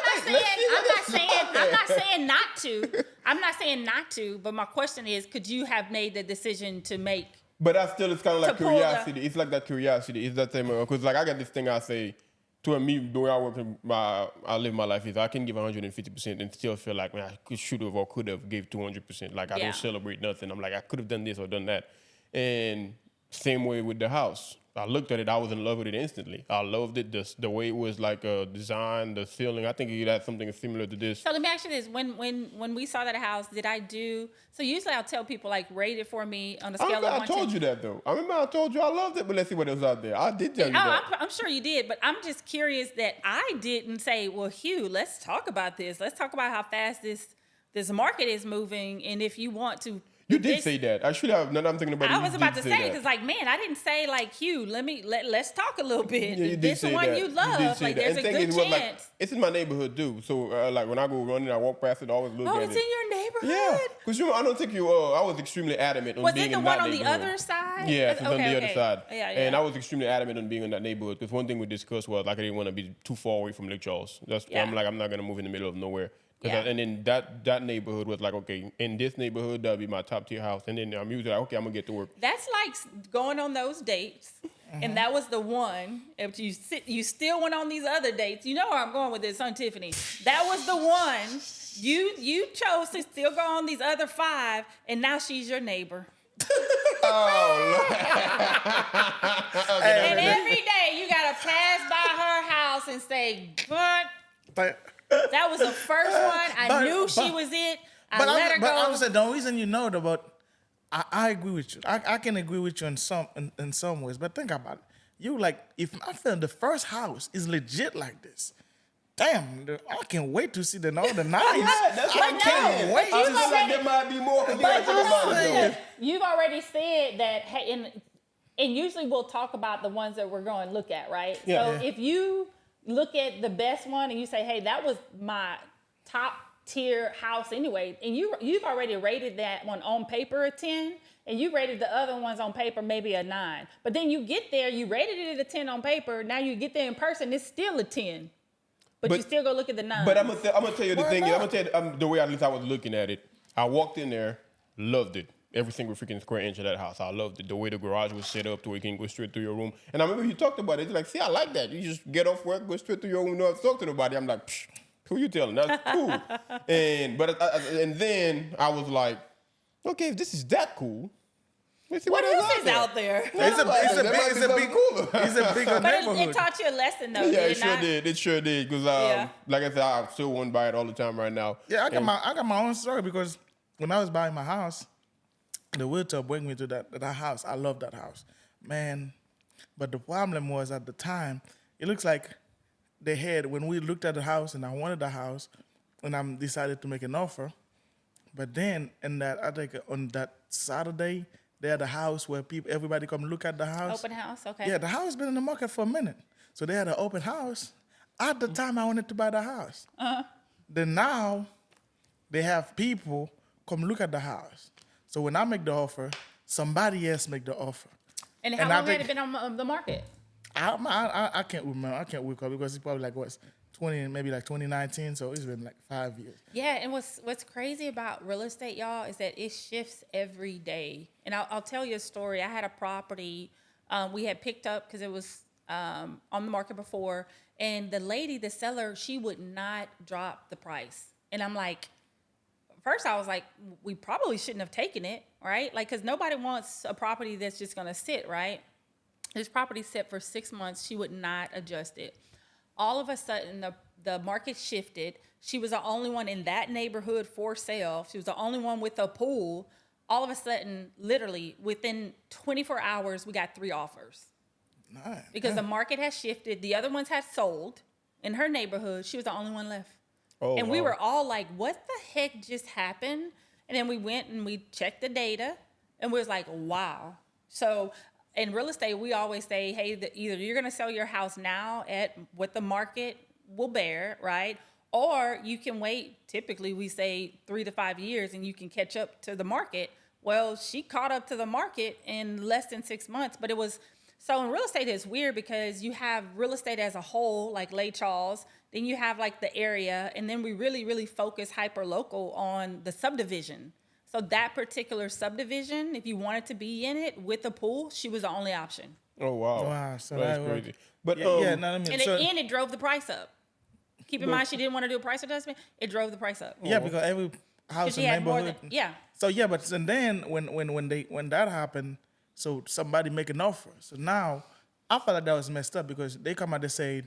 I'm not saying not to. I'm not saying not to, but my question is, could you have made the decision to make? But that still is kind of like To pull the- curiosity. It's like that curiosity. It's that same because like I got this thing I say to me the way I live my life is I can give 150% and still feel like man I should have or could have gave 200%. Like I Yeah. don't celebrate nothing. I'm like I could have done this or done that. And same way with the house. I looked at it. I was in love with it instantly. I loved it. The way it was like designed, the ceiling. I think it had something similar to this. So let me ask you this: when we saw that house, did I do? So usually I'll tell people like rate it for me on a scale of 1 I told to. you that though. I remember I told you I loved it, but let's see what else out there. I did tell you that. I'm sure you did, but I'm just curious that I didn't say, well, Hugh, let's talk about this. Let's talk about how fast this market is moving, and if you want to. You did say that. I should have. Now that I'm thinking about it, I you was about did to say say that. because, like, man, I didn't say like Hugh. Let's talk a little bit. Yeah, you did this say one that. you did love, say like, that. there's And a the thing good is, well, chance. like, it's in my neighborhood too. So, like, when I go running, I walk past it, I always look at it. It's in your neighborhood. Yeah, because I don't think you. I was extremely adamant on Was being it the in one that on the neighborhood. other side? Yeah, it's on the other side. Yeah. And I was extremely adamant on being in that neighborhood because one thing we discussed was like I didn't want to be too far away from Lake Charles. Yeah. I'm like I'm not gonna move in the middle of nowhere. Yeah. And then that neighborhood was like, okay, in this neighborhood, that'll be my top tier house. And then I'm usually like, okay, I'm gonna get to work. That's like going on those dates, and that was the one. If you still went on these other dates, you know where I'm going with this, huh, Tiffany? That was the one you chose to still go on these other 5, and now she's your neighbor. Oh, And every day you gotta pass by her house and say, "But But that was the first one. I knew she was it. I let her go." But I'm saying the reason you know it about, I agree with you. I can agree with you in some ways. But think about it. You like if I feel the first house is legit like this. Damn, I can't wait to see the other 9. that's I can't wait But to you see. like there might be more. You've already said that, hey, and usually we'll talk about the ones that we're going to look at, right? Yeah. So Yeah. if you look at the best one and you say, hey, that was my top tier house anyway, and you've already rated that one on paper a 10, and you rated the other ones on paper maybe a 9. But then you get there, you rated it a 10 on paper, now you get there in person, it's still a 10. But you still go look at the 9. But I'm gonna tell you the Why thing. not? I'm gonna tell you the way at least I was looking at it. I walked in there, loved it. Every single freaking square inch of that house, I loved it. The way the garage was set up to where you can go straight through your room. And I remember you talked about it. It's like, see, I like that. You just get off work, go straight through your room, don't have to talk to nobody. I'm like, psh, who you telling? That's cool. And then I was like, okay, if this is that cool, let's see what else else is out there? It's a big cooler. It's a bigger But neighborhood. it taught you a lesson, though, Yeah, did it sure did. It sure did. Because, Yeah. like I said, I still want to buy it all the time right now. Yeah, I And- got my own story because when I was buying my house, the realtor bring me to that house. I love that house, man. But the problem was at the time, it looks like they had when we looked at the house and I wanted the house, and I decided to make an offer. But then, I think on that Saturday, they had a house where everybody come look at the house. Open house, okay. Yeah, the house has been in the market for a minute. So they had an open house. At the time, I wanted to buy the house. Then now, they have people come look at the house. So when I make the offer, somebody else make the offer. And how And I long had think- it been on the market? I can't remember. I can't recall because it's probably like 2019. So it's been like 5 years. Yeah, and what's crazy about real estate, y'all, is that it shifts every day. And I'll tell you a story. I had a property we had picked up because it was on the market before, and the seller, she would not drop the price. And I'm like, first I was like, we probably shouldn't have taken it, right? Like, because nobody wants a property that's just going to sit, right? This property sat for 6 months. She would not adjust it. All of a sudden, the market shifted. She was the only one in that neighborhood for sale. She was the only one with a pool. All of a sudden, literally within 24 hours, we got 3 offers. Nice. Because the market has shifted. The other ones had sold in her neighborhood. She was the only one left. Oh, and we wow. were all like, what the heck just happened? And then we went and we checked the data, and we was like, wow. So in real estate, we always say, hey, either you're going to sell your house now at what the market will bear, right? Or you can wait, typically we say 3 to 5 years, and you can catch up to the market. Well, she caught up to the market in less than 6 months, but it was, so in real estate, it's weird because you have real estate as a whole, like Lake Charles, then you have like the area, and then we really, really focus hyper local on the subdivision. So that particular subdivision, if you wanted to be in it with a pool, she was the only option. Oh, wow. Wow, so That's that crazy. worked. But, Yeah, no, I mean, And, so, it drove the price up. Keep in mind, she didn't want to do a price adjustment. It drove the price up. yeah, because every house She in had more neighborhood. than, yeah. So yeah, but and then when that happened, so somebody make an offer. So now I felt like that was messed up because they come out and say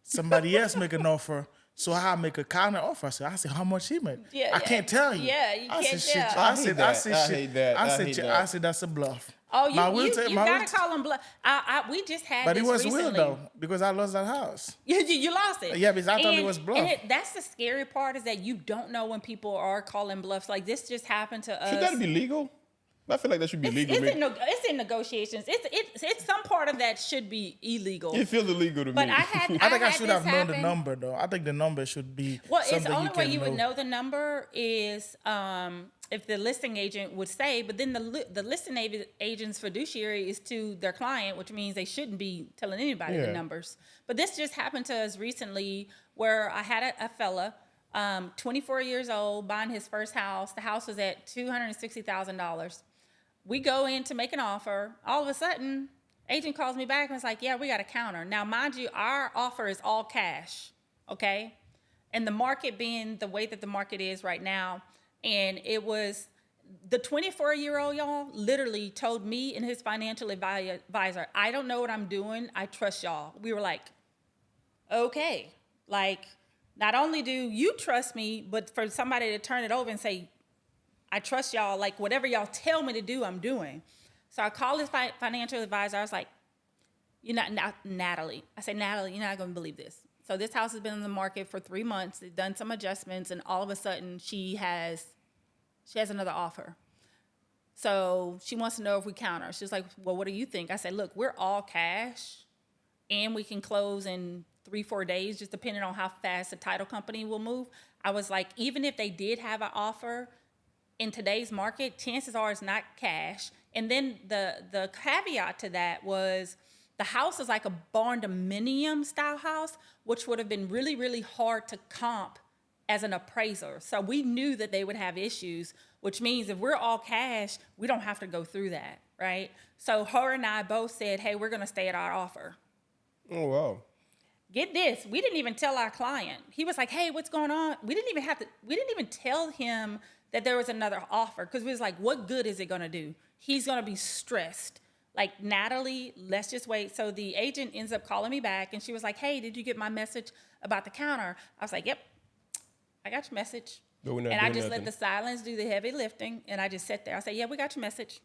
somebody else make an offer. So I make a counter offer. I said, how much he made? Yeah, I can't tell you. Yeah, you I can't said, tell. Shit. I I hate said, that. I said, I shit. hate that. I I said, hate shit. that. I said that's a bluff. Oh, My you will got to call them bluff. We just had But this it was recently. real though because I lost that house. You lost it. Yeah, because I thought it was bluff. And that's the scary part is that you don't know when people are calling bluffs. Like this just happened to us. should that be legal? I feel like that should be legal. It's in negotiations. It's some part of that should be illegal. It feels illegal to But me. I had. I think I had should this have known the happen. number though. I think the number should be Well, it's something the only you way can you would know the number is if the listing agent would say. But then the listing agent's fiduciary is to their client, which means they shouldn't be telling anybody the Yeah. numbers. But this just happened to us recently, where I had a fella, 24 years old, buying his first house. The house was at $260,000. We go in to make an offer. All of a sudden, agent calls me back and it's like, yeah, we got a counter. Now, mind you, our offer is all cash, okay? And the market being the way that the market is right now, and it was the 24-year-old, y'all, literally told me and his financial advisor, I don't know what I'm doing. I trust y'all. We were like, okay. Like, not only do you trust me, but for somebody to turn it over and say, I trust y'all, like whatever y'all tell me to do, I'm doing. So I called his financial advisor. I was like, Natalie. I said, Natalie, you're not going to believe this. So this house has been on the market for 3 months. They've done some adjustments, and all of a sudden she has another offer. So she wants to know if we counter. She's like, well, what do you think? I said, look, we're all cash, and we can close in 3-4 days, just depending on how fast the title company will move. I was like, even if they did have an offer, in today's market, chances are it's not cash. And then the caveat to that was the house is like a barn-dominium style house, which would have been really, really hard to comp as an appraiser. So we knew that they would have issues, which means if we're all cash, we don't have to go through that, right? So her and I both said, hey, we're going to stay at our offer. Oh, wow. Get this, we didn't even tell our client. He was like, hey, what's going on? We didn't even tell him that there was another offer, because we was like, what good is it going to do? He's going to be stressed. Like, Natalie, let's just wait. So the agent ends up calling me back, and she was like, hey, did you get my message about the counter? I was like, yep, I got your message. And I just let the silence do the heavy lifting, and I just sat there. I said, yeah, we got your message.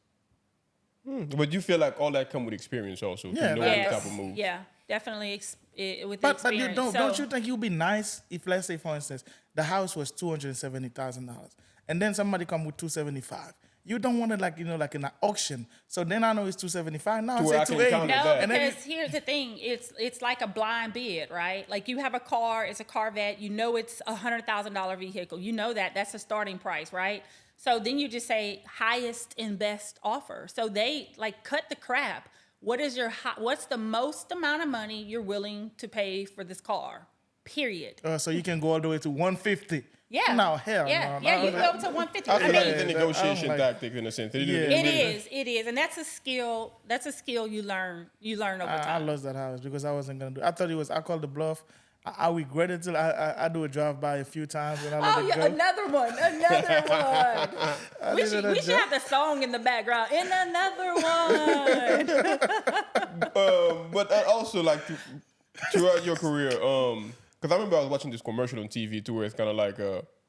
But you feel like all that come with experience also. Yeah, to know yes. the type of move. Yeah, definitely with the But experience. don't you think it would be nice if, let's say, for instance, the house was $270,000, and then somebody come with $275,000. You don't want it like in an auction. So then I know it's $275,000. Now To I where I say can count $280,000. it No, back. And then because here's the thing. It's like a blind bid, right? Like you have a car, it's a Corvette. You know it's a $100,000 vehicle. You know that. That's the starting price, right? So then you just say highest and best offer. So they like cut the crap. What's the most amount of money you're willing to pay for this car? Period. So you can go all the way to $150,000. Yeah. No, hell yeah. no. Yeah, no. you can go up to 150. I feel like it's a Yeah, negotiation I'm like- tactic in a sense. Yeah. It is, and that's a skill. That's a skill you learn. You learn over I time. lost that house because I wasn't gonna do. I thought it was. I called the bluff. I regret it till I do a drive by a few times and I let Oh it yeah, go. another one. We should have the song in the background. In another one. But also like throughout your career, because I remember I was watching this commercial on TV too, where it's kind of like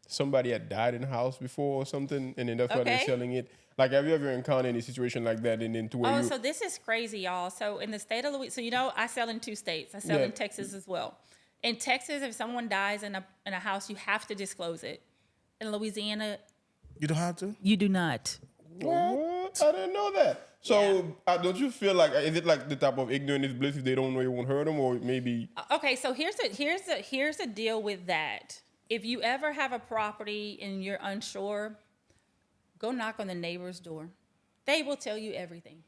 somebody had died in the house before or something, and then that's why they're Okay. selling it. Like, have you ever encountered any situation like that, and then to where Oh, you? so this is crazy, y'all. So in the state of Louisiana, so you know, I sell in 2 states. I sell Yeah. in Texas as well. In Texas, if someone dies in a house, you have to disclose it. In Louisiana, You don't have to? you do not. What? I didn't know that. So don't you feel like, is it like the type of ignorant is bliss if they don't know it won't hurt them, or maybe? Okay, so here's the deal with that. If you ever have a property and you're unsure, go knock on the neighbor's door. They will tell you everything.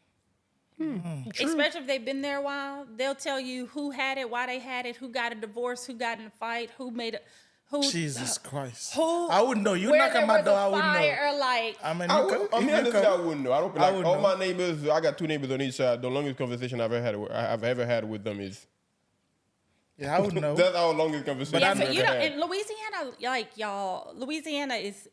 Especially if they've been there a while, they'll tell you who had it, why they had it, who got a divorce, who got in a fight, who made it, who. Jesus Christ. Who? I wouldn't know. You where knock there on my was door, a I wouldn't know. fire, like. I mean, I you would, could, I if mean, you honestly, come- I wouldn't know. I don't I like wouldn't all know. my neighbors. I got 2 neighbors on each side. The longest conversation I've ever had with them is Yeah, I would know. that's our longest conversation. Yeah, I've so ever you know, had. in Louisiana, like y'all, Louisiana is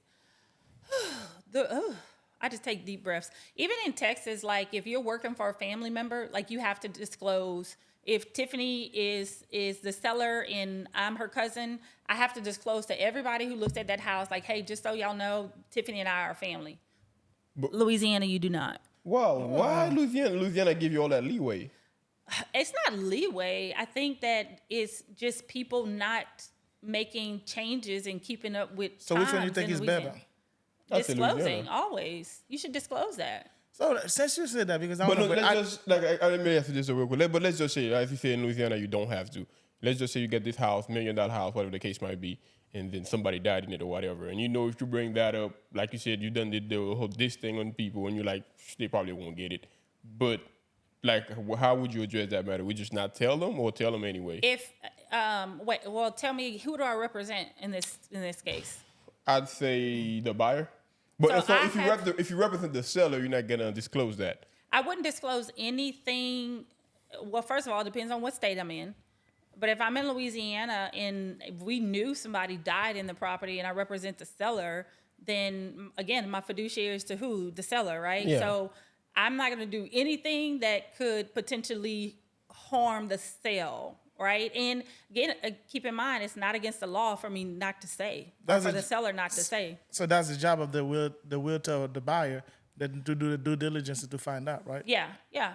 I just take deep breaths. Even in Texas, like if you're working for a family member, like you have to disclose. If Tiffany is the seller and I'm her cousin, I have to disclose to everybody who looks at that house, like, hey, just so y'all know, Tiffany and I are family. Louisiana, you do not. Wow, why Louisiana give you all that leeway? It's not leeway. I think that it's just people not making changes and keeping up with So which one you times think in is Louisiana. better? I say Disclosing, Louisiana. always. You should disclose that. So since you said that, because I But don't no, know, let's just like I may have to just real quick. But let's just say, as you say in Louisiana, you don't have to. Let's just say you get this house, $1 million house, whatever the case might be, and then somebody died in it or whatever. And you know if you bring that up, like you said, you done did the whole this thing on people, and you're like, they probably won't get it. But like, how would you address that matter? We just not tell them, or tell them anyway? If tell me, who do I represent in this case? I'd say the buyer. But So so I if you represent the seller, you're not gonna disclose that. I wouldn't disclose anything. Well, first of all, it depends on what state I'm in. But if I'm in Louisiana and we knew somebody died in the property and I represent the seller, then again, my fiduciary is to who? The seller, right? Yeah. So I'm not going to do anything that could potentially harm the sale, right? And again, keep in mind, it's not against the law for me not to say, or That's for a- the seller not to say. so that's the job of the realtor or the buyer, that to do the due diligence to find out, right? Yeah,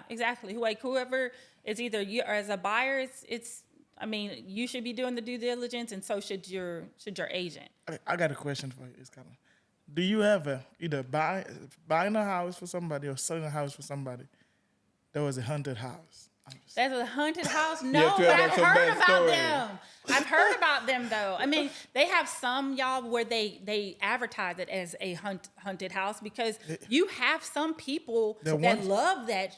exactly. Like whoever is either you or as a buyer, it's. I mean, you should be doing the due diligence, and so should your agent. I got a question for you. It's kind of, do you ever either buying a house for somebody or selling a house for somebody that was a haunted house? That's a haunted house. Yeah, No, to but have I've some heard bad about stories. them. I've heard about them though. I mean, they have some y'all where they advertise it as a haunted house because you have some people That that want- love that.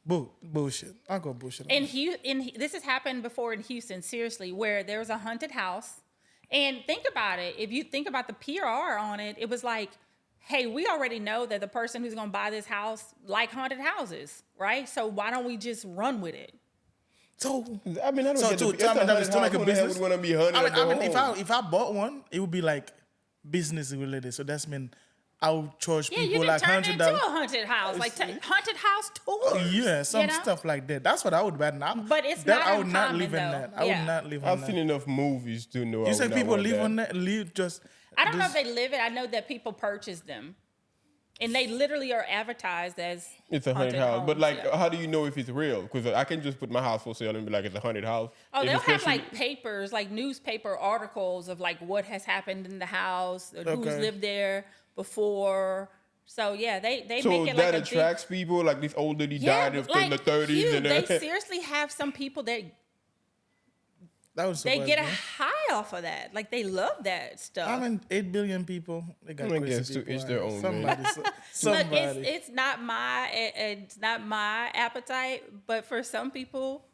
Bullshit. I'll go bullshit. on that. This has happened before in Houston, seriously, where there was a haunted house. And think about it. If you think about the PR on it, it was like, hey, we already know that the person who's going to buy this house like haunted houses, right? So why don't we just run with it? So I mean, I don't So get to the, tell me that it's to make a business? Would want to be hunted. I mean, if I bought one, it would be like business related. So that's mean I'll charge Yeah, you people can like turn it into a $100. haunted house, like haunted house tours. Yeah, some you know? stuff like that. That's what I would bet now. But it's that not I would not uncommon, live in though. that. I Yeah. would not live on I've that. seen enough movies to know. You say people live on that, live just. I don't know if they live it. I know that people purchase them. And they literally are advertised as It's a haunted house, but homes, like, yeah. how do you know if it's real? Because I can just put my house for sale and be like, it's a haunted house. Oh, If they'll it's have especially- like papers, like newspaper articles of like what has happened in the house, or who's Okay. lived there before. So yeah, they So make it that like attracts people, like this old lady yeah, died in like, the 30s, huge. and They seriously have some people that That was they get a me. high off of that. Like they love that stuff. I mean, 8 billion people. They got I crazy guess to people each out their here. own, Somebody, man. Look, somebody. it's not my appetite, but for some people,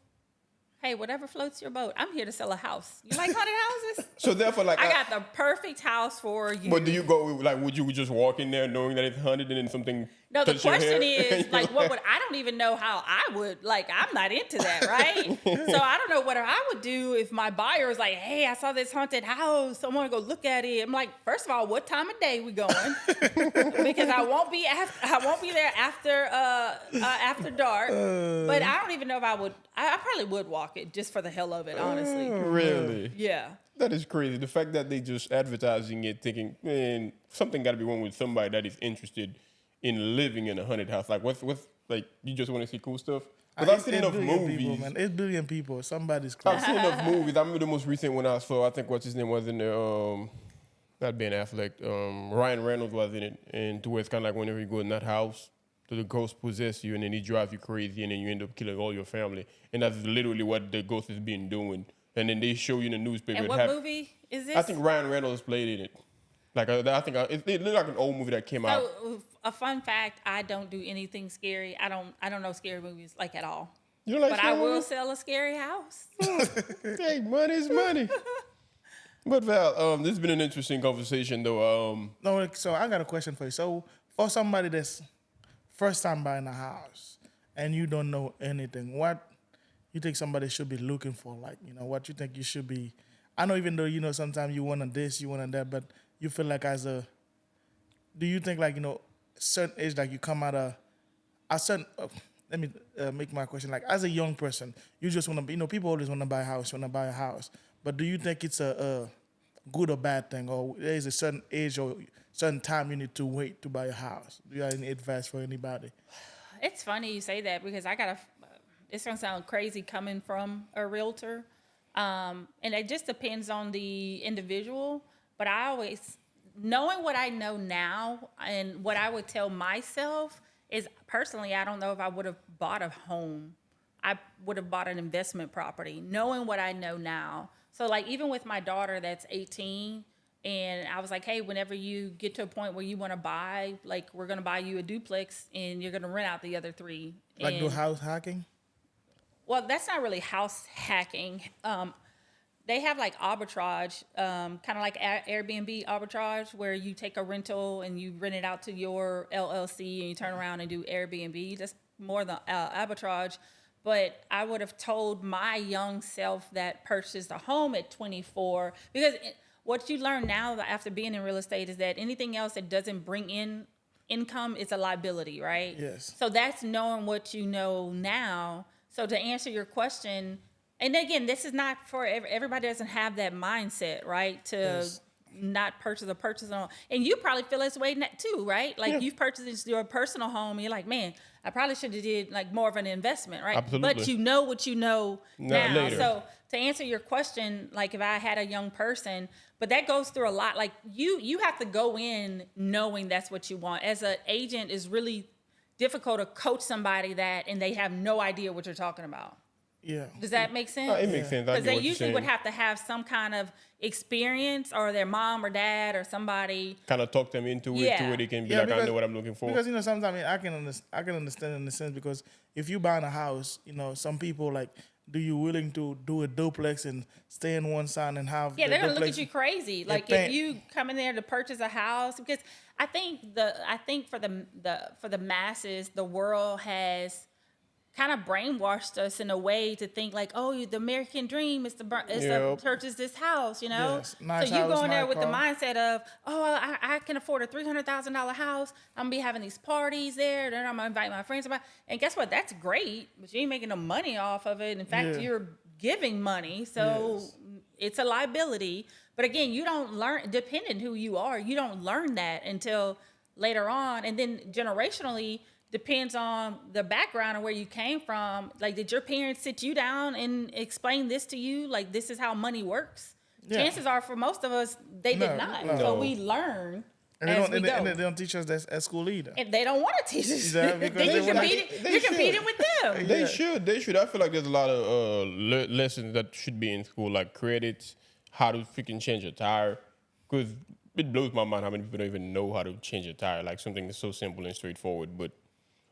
hey, whatever floats your boat. I'm here to sell a house. You like haunted houses? so therefore, like, I got the perfect house for you. but do you go with, like, would you just walk in there knowing that it's haunted and then something No, the touch your question hair. is like, what would I don't even know how I would like. I'm not into that, right? So I don't know what I would do if my buyer is like, "Hey, I saw this haunted house. I want to go look at it." I'm like, first of all, what time of day we going? Because I won't be there after dark. But I don't even know if I would. I probably would walk it just for the hell of it, honestly. Really? Yeah. That is crazy. The fact that they just advertising it, thinking, man, something got to be wrong with somebody that is interested in living in a haunted house. Like, what's like? You just want to see cool stuff? Because I've seen enough movies. People, man. 8 billion people. Somebody's I've crazy. seen enough movies. I remember the most recent one I saw. I think what's his name was in there. Not Ben Affleck. Ryan Reynolds was in it, and to where it's kind of like whenever you go in that house, the ghost possess you, and then he drives you crazy, and then you end up killing all your family. And that's literally what the ghost has been doing. And then they show you in the newspaper. And what movie is this? I think Ryan Reynolds played in it. Like I think it looked like an old movie that came out. So a fun fact: I don't do anything scary. I don't know scary movies like at all. You don't like But I will sell a scary house. Hey, money's money. But Val, this has been an interesting conversation, though. No, so I got a question for you. So for somebody that's first time buying a house and you don't know anything, what you think somebody should be looking for? Like, what you think you should be? I know even though, sometimes you want this, you want that, but you feel like do you think like, certain age, like you come out of a certain, let me make my question, like as a young person, you just want to, people always want to buy a house, but do you think it's a good or bad thing, or there is a certain age or certain time you need to wait to buy a house? Do you have any advice for anybody? It's funny you say that because it's going to sound crazy coming from a realtor. And it just depends on the individual. But I always, knowing what I know now and what I would tell myself is personally, I don't know if I would have bought a home. I would have bought an investment property, knowing what I know now. So like even with my daughter that's 18, and I was like, hey, whenever you get to a point where you want to buy, like we're going to buy you a duplex and you're going to rent out the other 3. Like do house hacking? Well, that's not really house hacking. They have like arbitrage, kind of like Airbnb arbitrage, where you take a rental and you rent it out to your LLC and you turn around and do Airbnb. That's more than arbitrage. But I would have told my young self that purchased a home at 24, because what you learn now after being in real estate is that anything else that doesn't bring in income is a liability, right? Yes. So that's knowing what you know now. So to answer your question, and again, this is not for everybody doesn't have that mindset, right? To not purchase a personal home. And you probably feel this way too, right? Like you've purchased your personal home and you're like, man, I probably should have did like more of an investment, right? Absolutely. But you know what you know now. Later. So to answer your question, like if I had a young person, but that goes through a lot. Like you have to go in knowing that's what you want. As an agent, it's really difficult to coach somebody and they have no idea what you're talking about. Yeah. Does that make sense? It makes sense. Because they usually would have to have some kind of experience, or their mom or dad or somebody kind of talk them into it to where they can be like, I know what I'm looking for. Because sometimes I can understand in the sense, because if you buy a house, some people like, do you willing to do a duplex and stay in one side and have they're gonna look duplex? at you crazy. Like if you come in there to purchase a house, because I think for the masses, the world has kind of brainwashed us in a way to think like, oh, the American dream is to purchase this house, Yes. Nice so you house, go in there nice with the car. mindset of, oh, I can afford a $300,000 house. I'm gonna be having these parties there. Then I'm gonna invite my friends about. And guess what? That's great, but you ain't making no money off of it. In fact, you're giving money, so it's a liability. But again, you don't learn, depending who you are, you don't learn that until later on, and then generationally. Depends on the background and where you came from. Like, did your parents sit you down and explain this to you? Like, this is how money works? Yeah. Chances are, for most of us, they did not. No. So we learn as we go. And they don't teach us that at school either. And they don't want to teach us. Exactly, You're competing with them. They should. I feel like there's a lot of lessons that should be in school, like credits, how to freaking change a tire. Because it blows my mind how many people don't even know how to change a tire. Like, something that's so simple and straightforward. But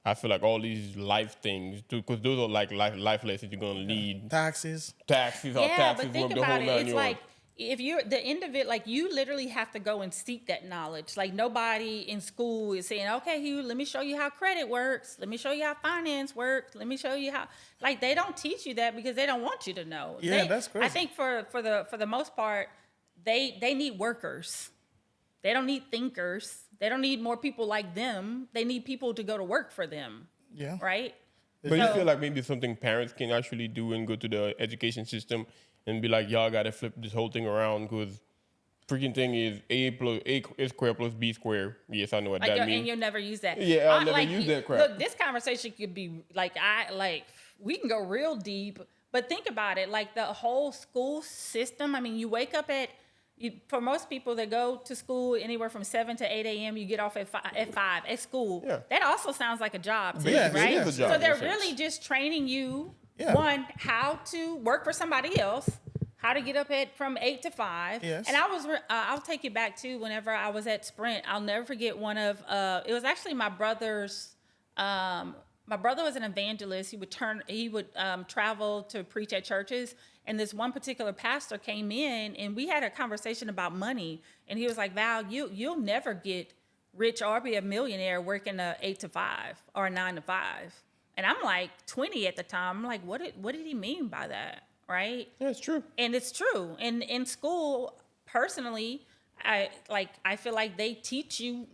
I feel like all these life things, because those are like life lessons you're gonna need. Taxes. Yeah, but think about it. It's like if you're the individual, like you literally have to go and seek that knowledge. Like nobody in school is saying, okay, Hugh, let me show you how credit works. Let me show you how finance works. Let me show you how, like they don't teach you that because they don't want you to know. Yeah, that's crazy. I think for the most part, they need workers. They don't need thinkers. They don't need more people like them. They need people to go to work for them. Yeah. Right? But you feel like maybe something parents can actually do and go to the education system and be like, y'all got to flip this whole thing around because freaking thing is A squared plus B squared. Yes, I know what that means. And you'll never use that. Yeah, I'll never use that crap. Look, this conversation could be we can go real deep, but think about it. Like the whole school system. I mean, you wake up for most people that go to school anywhere from 7 to 8 a.m., you get off at 5 at school. Yeah. That also sounds like a job to Yeah, you, right? it is a job, So they're in a sense. really just training you, Yeah. one, how to work for somebody else, how to get up from 8 to 5. Yes. And I'll take you back to whenever I was at Sprint. I'll never forget one of, it was actually my brother's, my brother was an evangelist. He would travel to preach at churches. And this one particular pastor came in and we had a conversation about money. And he was like, Val, you'll never get rich or be a millionaire working a 8 to 5 or a 9 to 5. And I'm like 20 at the time. I'm like, what did he mean by that? Right? Yeah, it's true. And it's true. And in school, personally, I feel like they teach you,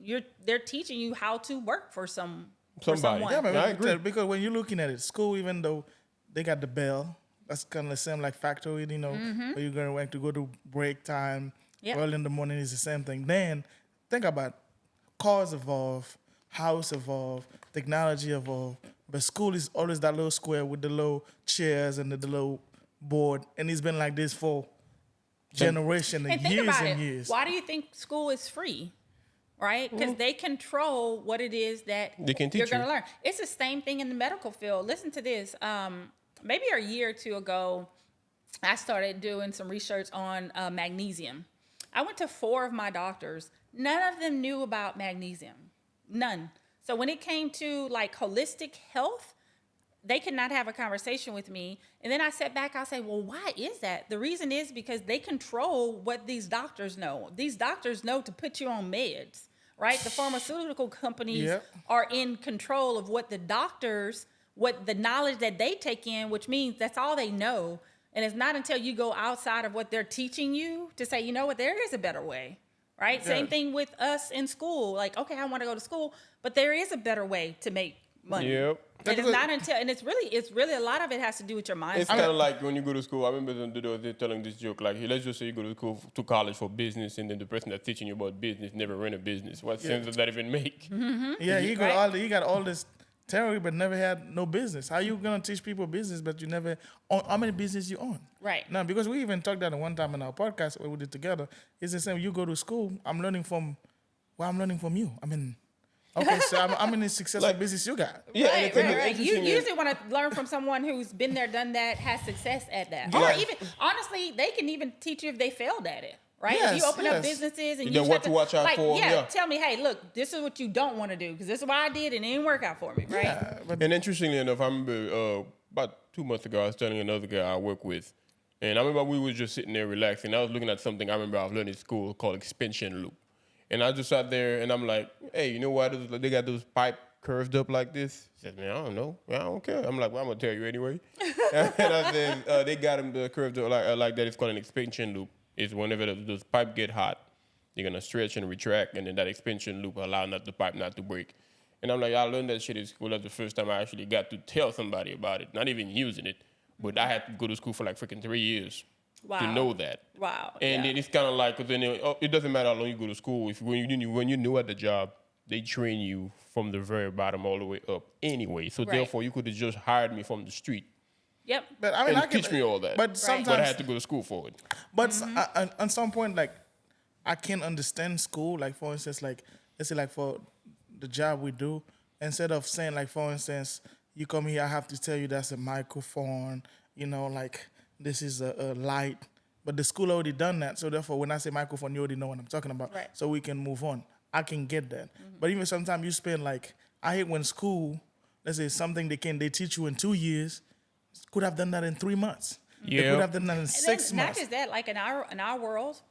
they're teaching you how to work for Somebody. someone. Yeah, man, I agree. because when you're looking at it, school, even though they got the bell, that's kind of the same like factory, you know, where you're going to go to break time, Yep. early in the morning is the same thing. Then think about cars evolve, house evolve, technology evolve, but school is always that little square with the little chairs and the little board, and it's been like this for generation And and think years about and it. years. Why do you think school is free? Right? Because they control what it is that They can you're teach going to you. learn. It's the same thing in the medical field. Listen to this. Maybe a year or two ago, I started doing some research on magnesium. I went to 4 of my doctors. None of them knew about magnesium. None. So when it came to like holistic health, they could not have a conversation with me. And then I sat back, I say, well, why is that? The reason is because they control what these doctors know. These doctors know to put you on meds, right? The pharmaceutical companies Yep. are in control of what the doctors, what the knowledge that they take in, which means that's all they know. And it's not until you go outside of what they're teaching you to say, you know what, there is a better way, right? Yeah. Same thing with us in school. Like, okay, I want to go to school, but there is a better way to make money. Yep. And it's not until, and it's really a lot of it has to do with your mindset. It's kind of like when you go to school. I remember they're telling this joke. Like, let's just say you go to school to college for business, and then the person that's teaching you about business never ran a business. What sense does that even make? Yeah, he got Right. he got all this theory, but never had no business. How you gonna teach people business, but you never own? How many business you own? Right. Now, because we even talked that one time in our podcast where we did together. It's the same. You go to school. I'm learning from you. I mean, okay, so I'm in the successful business you got. Yeah, and the Right, thing right, that's right. You interesting is- usually want to learn from someone who's been there, done that, has success at that. Yeah. Or even, honestly, they can even teach you if they failed at it, right? If Yes, you open up yes. businesses and You you know just what have to watch out like, for, yeah. tell me, hey, look, this is what you don't want to do because this is what I did and it didn't work out for me, right? Yeah, but And interestingly enough, I remember about 2 months ago, I was telling another guy I work with, and I remember we were just sitting there relaxing. I was looking at something I remember I was learning in school called expansion loop. And I just sat there and I'm like, hey, you know why they got those pipe curved up like this? He said, man, I don't know. I don't care. I'm like, well, I'm going to tell you anyway. And I said, they got them curved up like that. It's called an expansion loop. It's whenever those pipe get hot, you're going to stretch and retract, and then that expansion loop allow the pipe not to break. And I'm like, I learned that shit in school. That's the first time I actually got to tell somebody about it. Not even using it, but I had to go to school for like freaking 3 years to Wow. know that. Wow. And yeah. then it's kind of like, cause then it doesn't matter how long you go to school. If when you new at the job, they train you from the very bottom all the way up anyway. So Right. therefore, you could have just hired me from the street Yep. but I mean, and I can teach me all that. But sometimes, But I had to go to school for it. but at some point, like I can understand school. Like for instance, like let's say like for the job we do, instead of saying like for instance, you come here, I have to tell you that's a microphone. You know, like this is a light. But the school already done that, so therefore, when I say microphone, you already know what I'm talking about. Right. So we can move on. I can get that. But even sometimes you spend like I hate when school, let's say something they teach you in 2 years, could have done that in 3 months. They could have done that in 6 Not months. just that, like in our world,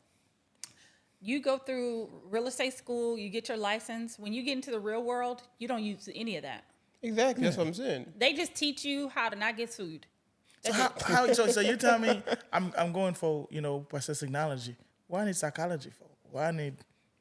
you go through real estate school, you get your license. When you get into the real world, you don't use any of that. Exactly. That's what I'm saying. They just teach you how to not get sued. So so you tell me I'm going for process technology. Why I need psychology for? Why I need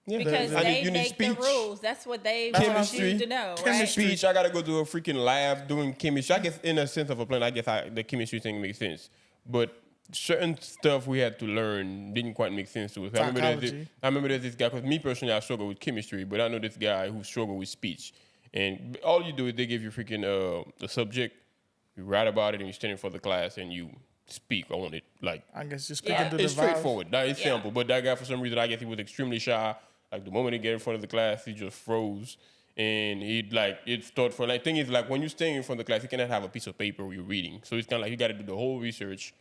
Because they you need make the speech. rules. That's what they That's want what I'm you saying. to know, right? Chemistry. Speech, I gotta go to a freaking lab doing chemistry. I guess in a sense of a plan, I guess the chemistry thing makes sense. But certain stuff we had to learn didn't quite make sense to us. I remember there's this guy, because me personally, I struggle with chemistry, but I know this guy who struggled with speech. And all you do is they give you freaking a subject, you write about it, and you stand in front of the class, and you speak on it. Like, I guess just speaking to the it's vibe. straightforward. That is simple. But that guy, for some reason, I guess he was extremely shy. Like, the moment he get in front of the class, he just froze. And it started for, thing is, when you're staying in front of the class, you cannot have a piece of paper where you're reading. So it's kind of like you got to do the whole research.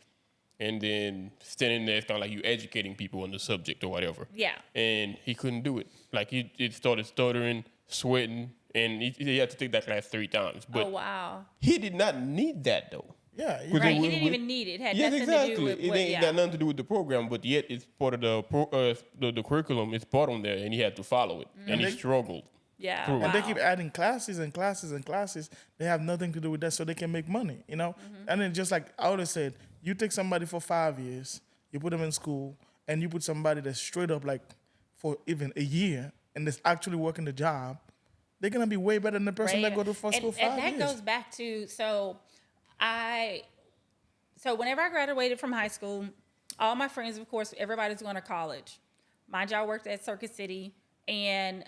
And then standing there, it's kind of like you educating people on the subject or whatever. Yeah. And he couldn't do it. It started stuttering, sweating, and he had to take that class 3 times. But oh, wow. he did not need that, though. Yeah, Right, he didn't even need it. It had nothing to do with it ain't got nothing to do with the program, but yet it's part of the curriculum. It's part on there, and he had to follow it, and he struggled. Yeah, through it. And they keep adding classes and classes and classes. They have nothing to do with that, so they can make money, And then just like I always said, you take somebody for 5 years, you put them in school, and you put somebody that's straight up for even a year and that's actually working the job, they're gonna be way better than the person that go to school 5 years. And that goes back to so whenever I graduated from high school, all my friends, of course, everybody's going to college. My job worked at Circuit City, and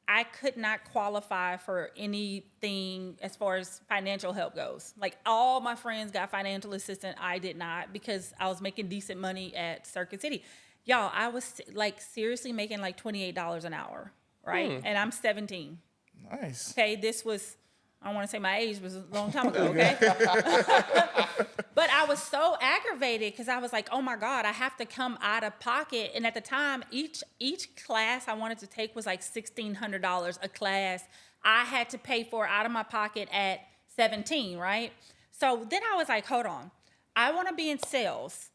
I could not qualify for anything as far as financial help goes. Like, all my friends got financial assistance. I did not, because I was making decent money at Circuit City. Y'all, I was seriously making $28 an hour, right? And I'm 17. Nice. Okay, this was, I don't want to say my age, was a long time ago, okay? But I was so aggravated because I was like, oh my God, I have to come out of pocket. And at the time, each class I wanted to take was like $1,600 a class. I had to pay for out of my pocket at 17, right? So then I was like, hold on. I want to be in sales.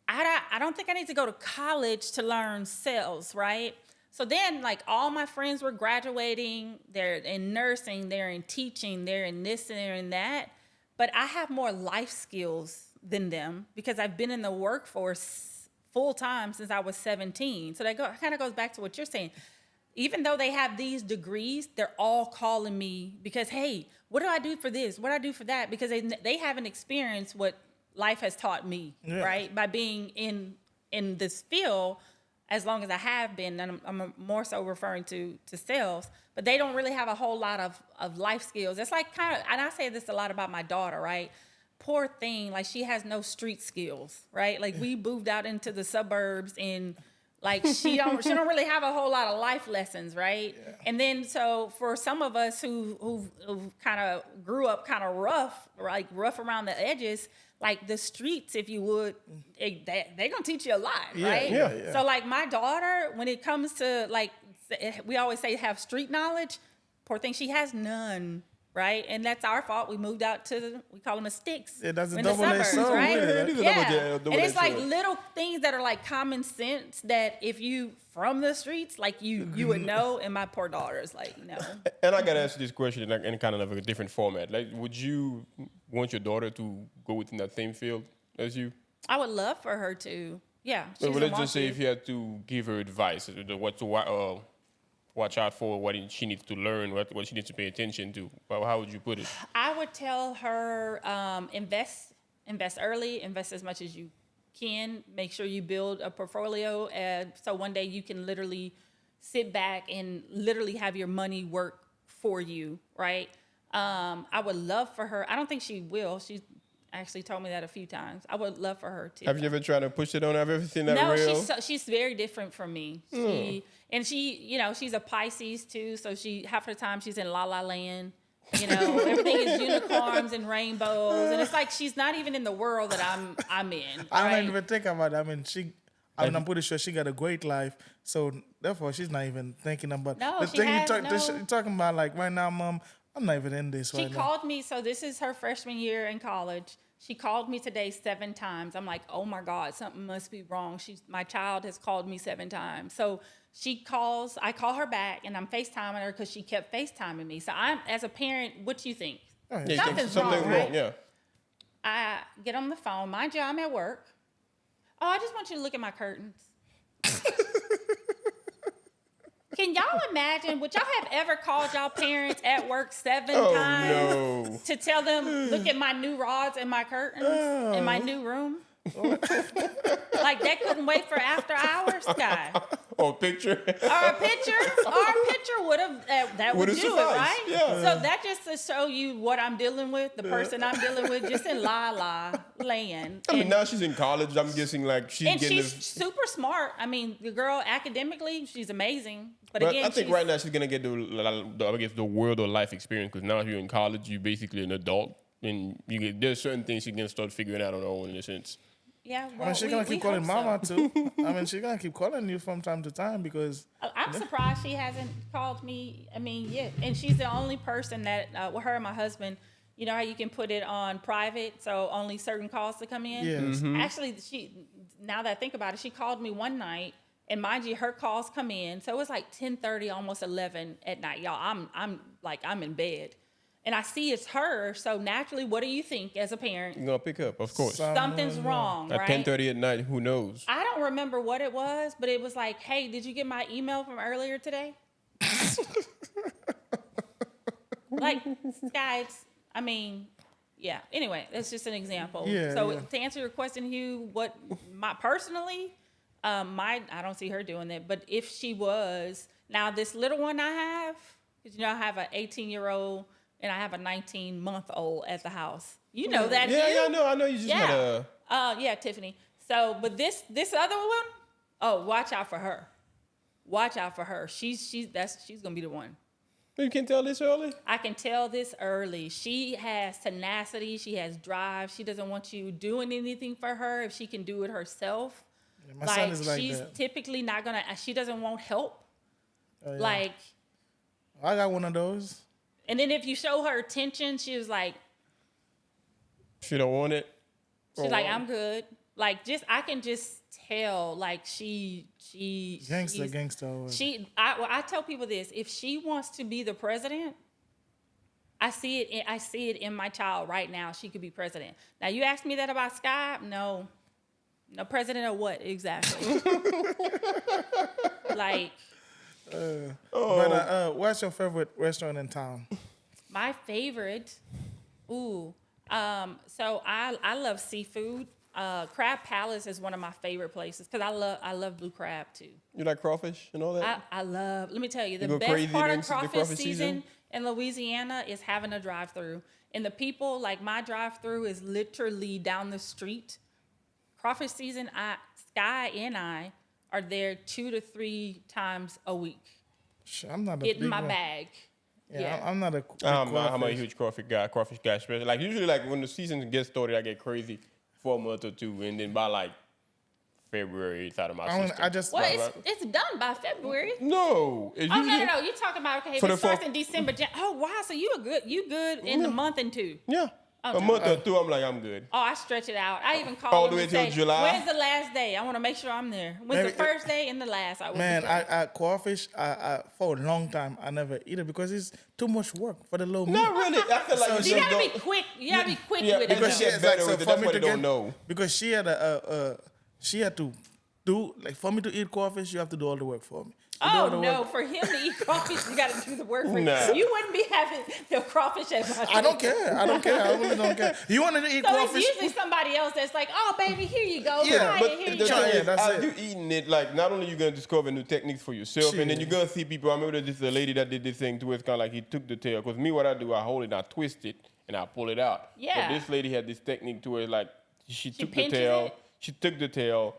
I don't think I need to go to college to learn sales, right? So then, all my friends were graduating. They're in nursing, they're in teaching, they're in this and they're in that. But I have more life skills than them because I've been in the workforce full time since I was 17. So that kind of goes back to what you're saying. Even though they have these degrees, they're all calling me because, hey, what do I do for this? What do I do for that? Because they haven't experienced what life has taught me, right? By being in this field as long as I have been, and I'm more so referring to sales, but they don't really have a whole lot of life skills. It's and I say this a lot about my daughter, right? Poor thing, she has no street skills, right? We moved out into the suburbs, and she don't really have a whole lot of life lessons, right? Yeah. And then so for some of us who kind of grew up kind of rough, rough around the edges, the streets, if you would, they're gonna teach you a lot, right? Yeah. So my daughter, when it comes to we always say have street knowledge. Poor thing, she has none, right? And that's our fault. We moved out to we call them the sticks. Yeah, that's a in double-edged the suburbs, sword, right? yeah. And it's little things that are common sense that if you from the streets, you would know. And my poor daughter is no. And I gotta ask you this question in kind of a different format. Would you want your daughter to go within that same field as you? I would love for her to. Yeah. So let's just say if you had to give her advice, what to watch out for, what she needs to learn, what she needs to pay attention to, how would you put it? I would tell her invest early, invest as much as you can. Make sure you build a portfolio, so one day you can literally sit back and literally have your money work for you, right? I would love for her. I don't think she will. She's actually told me that a few times. I would love for her to. Have you ever tried to push it on her? Have you ever seen that real? No, she's very different from me. She's a Pisces too, so half the time she's in La La Land. Everything is unicorns and rainbows, and it's she's not even in the world that I'm in. Right? I don't even think about it. I'm pretty sure she got a great life, so therefore she's not even thinking about No, the she thing has you're talking about. Right now, Mom, I'm not even in this She right now. called me, so this is her freshman year in college. She called me today 7 times. I'm like, oh my God, something must be wrong. My child has called me 7 times. So she calls, I call her back, and I'm FaceTiming her because she kept FaceTiming me. So I'm, as a parent, what do you think? Oh, Yeah, Something's something's wrong, right? Yeah. I get on the phone. Mind you, I'm at work. Oh, I just want you to look at my curtains. Can y'all imagine, would y'all have ever called y'all parents at work 7 times no. to tell them, look at my new rods and my curtains in my new room? Like that couldn't wait for after hours, Sky. Or picture. Or a picture would have, that would Would've do sufficed, it, right? yeah. So that just to show you what I'm dealing with, the person I'm dealing with, just in land. I mean, And- now she's in college. I'm guessing like she's and getting. she's super smart. I mean, the girl academically, she's amazing. But But again, I think right now she's gonna get the world or life experience because now you're in college, you're basically an adult, and there's certain things she's gonna start figuring out on her own in a sense. yeah. I Well, mean, she's gonna keep calling mama so. too. I mean, she's gonna keep calling you from time to time because I'm surprised she hasn't called me. I mean, yeah, and she's the only person that with her and my husband. You know how you can put it on private, so only certain calls to come in. Yes. Actually, now that I think about it, she called me one night, and mind you, her calls come in. So it was like 10:30, almost 11 at night, y'all. I'm in bed, and I see it's her. So naturally, what do you think as a parent? You're gonna pick up, of course. Something's wrong, At right? 10:30 at night, who knows? I don't remember what it was, but it was like, hey, did you get my email from earlier today? Like, guys, I mean, yeah. Anyway, that's just an example. Yeah, So yeah. to answer your question, Hugh, I don't see her doing that. But if she was, now this little one I have, because I have an 18-year-old and I have a 19-month-old at the house. You know that, Hugh? Yeah, I know. You just had a. Yeah, Tiffany. So, but this other one, oh, watch out for her. Watch out for her. She's gonna be the one. You can tell this early. I can tell this early. She has tenacity. She has drive. She doesn't want you doing anything for her if she can do it herself. Yeah, my son is like she's that. typically not gonna. She doesn't want help. Oh, yeah. Like, I got one of those. and then if you show her attention, she was like, She don't want it. she's like, I'm good. Like, I can just tell. Like, she's Gangster. I tell people this: if she wants to be the president, I see it in my child right now. She could be president. Now, you asked me that about Sky? No, president of what exactly? Like, But what's your favorite restaurant in town? my favorite. So I love seafood. Crab Palace is one of my favorite places because I love blue crab too. You like crawfish and all that? I love. Let me tell you, the go best crazy part during of the crawfish crawfish season in Louisiana is having a drive-through, and the people like my drive-through is literally down the street. Crawfish season, Sky and I are there 2 to 3 times a week. I'm not a Getting big my one. bag. Yeah, I'm not a big I'm a crawfish. huge crawfish guy, especially. Like usually, like when the season gets started, I get crazy for a month or two, and then by like February, it's out of my system. I just Well, it's done by February. No, it's Oh usually, no! You're talking about okay. If For it the starts fourth- in December. Oh wow! So you good in the month and 2. Yeah, Oh, a month or two, I'm like, I'm good. Oh, I stretch it out. I even call All them the way and till say, July? when's the last day? I want to make sure I'm there. When's Maybe- the first day and the last? I will Man, be there. I crawfish. I for a long time I never eat it because it's too much work for the low meat. Not really. I feel like You you gotta just be quick. You gotta be quick Yeah, with it. because though. she- better with it, that's for me why to they don't know. Because she had to do like for me to eat crawfish, you have to do all the work for me. You do all Oh the no! work. For him to eat crawfish, you got to do the work for Nah. you. You wouldn't be having the crawfish at my I don't table. care. I really don't care. You want to eat So crawfish? it's usually somebody else that's like, "Oh, baby, here you go. Yeah, Try But it. Here the you thing go." Yeah, is, that's it. you eating it, like, not only you going to discover new techniques for yourself, and then Shit. you're going to see people. I remember this a lady that did this thing, too. It's kind of like he took the tail. Because me, what I do, I hold it, I twist it, and I pull it out. Yeah. But this lady had this technique to where, like, she took the pinches tail, it? she took the tail,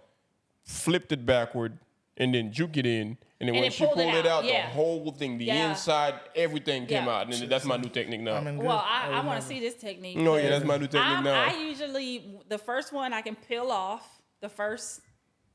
flipped it backward, and then juke it in. And then And when it she pulled it pulled it out, out, yeah. the whole thing, the Yeah. inside, everything came Yeah. out. And that's my new technique now. I mean, Well, good. I want to see this technique. No, yeah, that's my new technique now. I usually the first one I can peel off the first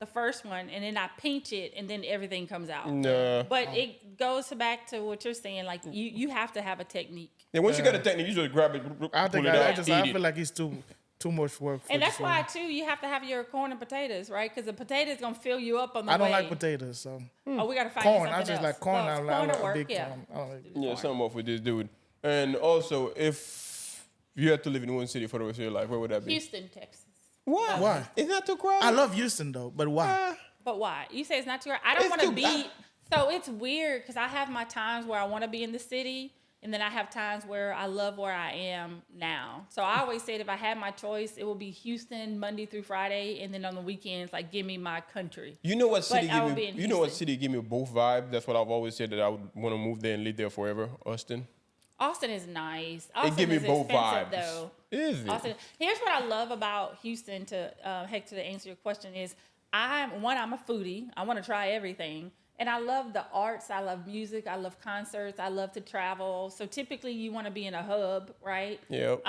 the first one, and then I pinch it, and then everything comes out. Nah. But it goes back to what you're saying. Like you have to have a technique. Yeah, once you got a technique, you just grab it, I pull think it out, I eat it. feel like it's too much work. For And that's just why one. too you have to have your corn and potatoes, right? Because the potatoes gonna fill you up on the I way. don't like potatoes, so Oh, we gotta find corn. something I just else. like corn. Well, I corn like will work, big yeah. corn. I don't like Yeah, something off with this dude. And also, if you had to live in one city for the rest of your life, where would that be? Houston, Texas. Why? Why? It's not too crowded. I love Houston though, but why? But why? You say it's not too hard. I don't It's want to too- be. So it's weird because I have my times where I want to be in the city, and then I have times where I love where I am now. So I always said if I had my choice, it would be Houston Monday through Friday, and then on the weekends, like give me my country. You know what city But I give would be me? in You know what Houston. city give me both vibes? That's what I've always said that I would want to move there and live there forever. Austin. Austin is nice. Austin give me is both expensive, vibes. though. Is it? Austin. Here's what I love about Houston. To answer your question is, I'm a foodie. I want to try everything, and I love the arts. I love music. I love concerts. I love to travel. So typically, you want to be in a hub, right? Yep.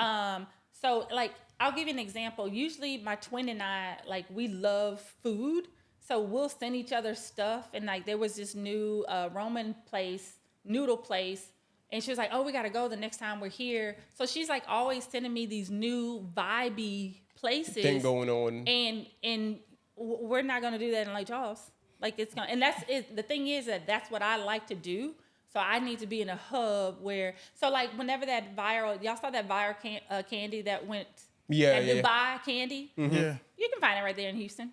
So like, I'll give you an example. Usually, my twin and I we love food, so we'll send each other stuff. And like, there was this new Roman noodle place. And she was like, oh, we got to go the next time we're here. So she's like always sending me these new vibey places. Thing going on. And we're not going to do that in Lake Charles. Like it's going to, and that's it. The thing is that's what I like to do. So I need to be in a hub where, so like whenever that y'all saw that viral candy that went, Yeah, that yeah. Dubai candy? Yeah. You can find it right there in Houston.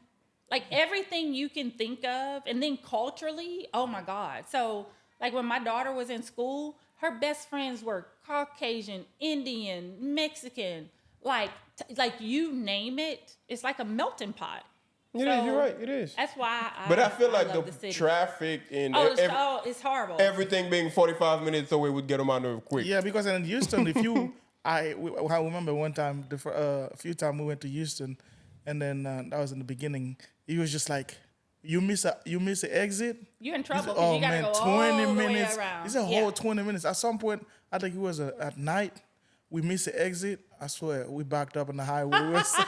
Like everything you can think of. And then culturally, oh my God. So like when my daughter was in school, her best friends were Caucasian, Indian, Mexican, like you name it. It's like a melting pot. It is. You're right. It is. That's why But I feel like love the city. traffic and It's horrible. everything being 45 minutes away would get them out of quick. Yeah, because in Houston, I remember one time, a few times we went to Houston, and then that was in the beginning. It was just like, you miss an exit. You're in trouble You because say, you gotta go 20 all the minutes. way around. It's a whole 20 minutes. At some point, I think it was at night. We missed the exit. I swear, we backed up on the highway. We were so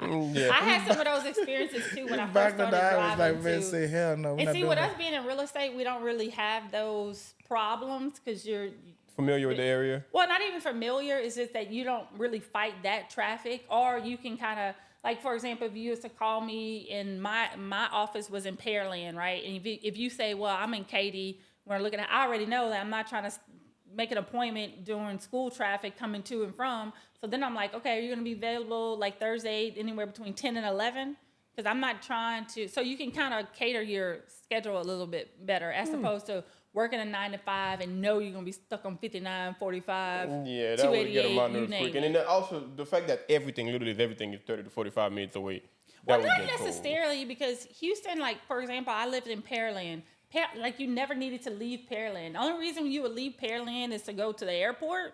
Yeah. I had some of those experiences too when I first backed started on the highway. driving Like, man, too. say hell no. we're And not see, doing with that. us being in real estate, we don't really have those problems because you're Familiar with the area? well, not even familiar. It's just that you don't really fight that traffic, or you can kind of like, for example, if you used to call me and my office was in Pearland, right? And if you say, well, I'm in Katy, we're looking at, I already know that I'm not trying to make an appointment during school traffic coming to and from. So then I'm like, okay, are you going to be available like Thursday, anywhere between 10 and 11? Because I'm not trying to, so you can kind of cater your schedule a little bit better as opposed to working a 9 to 5 and know you're going to be stuck on 59, 45, Yeah, that would get them out 288, you of name quick. it. And then also the fact that everything is 30 to 45 minutes away. Well, That would not get cold. necessarily because Houston, like, for example, I lived in Pearland. Like, you never needed to leave Pearland. The only reason you would leave Pearland is to go to the airport,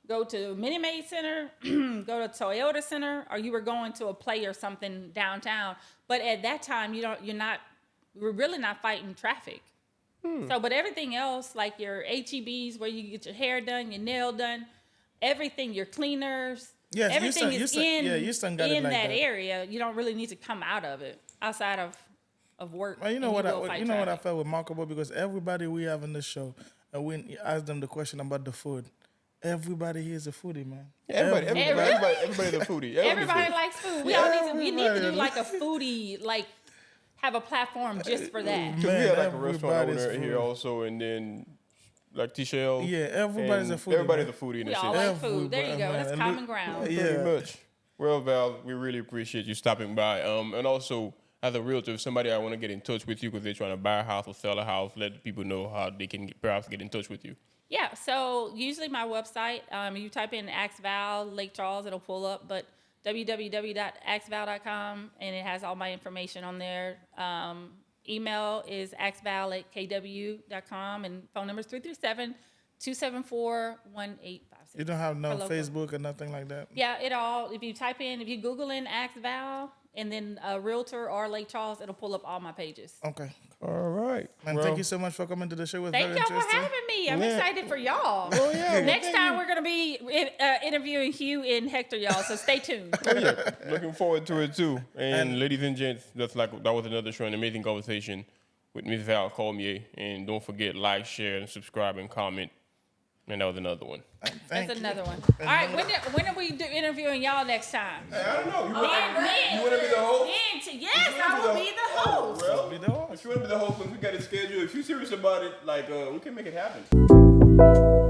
go to Minute Maid Center, go to Toyota Center, or you were going to a play or something downtown. But at that time, we're really not fighting traffic. So, but everything else, like your HEBs where you get your hair done, your nail done, everything, your cleaners, Yes, everything Houston- is Houston got it in like that that. area. You don't really need to come out of it outside of work. Well, you know and what? will I fight what I traffic. felt remarkable because everybody we have in the show, and we ask them the question about the food. Everybody here is a foodie, man. Everybody's a foodie. Everybody likes food. We need to do Everybody. like a foodie, like have a platform just for that. Because we had like a restaurant everybody's owner here foodie. also, and then like T-Shell. Yeah, everybody's a and foodie, Everybody's man. a foodie in We the all city. like food. There you go. That's Man, common ground. Yeah. Pretty much. Well, Val, we really appreciate you stopping by. And also, as a realtor, if somebody I want to get in touch with you because they're trying to buy a house or sell a house, let people know how they can perhaps get in touch with you. Yeah, so usually my website, you type in AskVal, Lake Charles, it'll pull up, but www.askval.com, and it has all my information on there. Email is askval@kw.com, and phone number is 337-274-1856. You don't have no For local. Facebook or nothing like that? Yeah, if you Google in AskVal, and then Realtor or Lake Charles, it'll pull up all my pages. Okay, All right. Man, Well, thank you so much for coming to the show. It was Thank very y'all for interesting. having me. I'm Yeah. excited for y'all. Oh, yeah. Next time we're going to be interviewing Hugh and Hector, y'all, so stay tuned. Oh, yeah. Looking forward to it, too. And ladies and gents, that was another show, an amazing conversation with Miss Val Cormier. And don't forget, like, share, and subscribe, and comment. And that was another one. Thank That's you. another one. All right, when are we interviewing y'all next time? Hey, I don't know. When? You want to be the host? Yes, I will be the host. Well, Be the host. if you want to be the host, we got it scheduled. If you're serious about it, like, we can make it happen.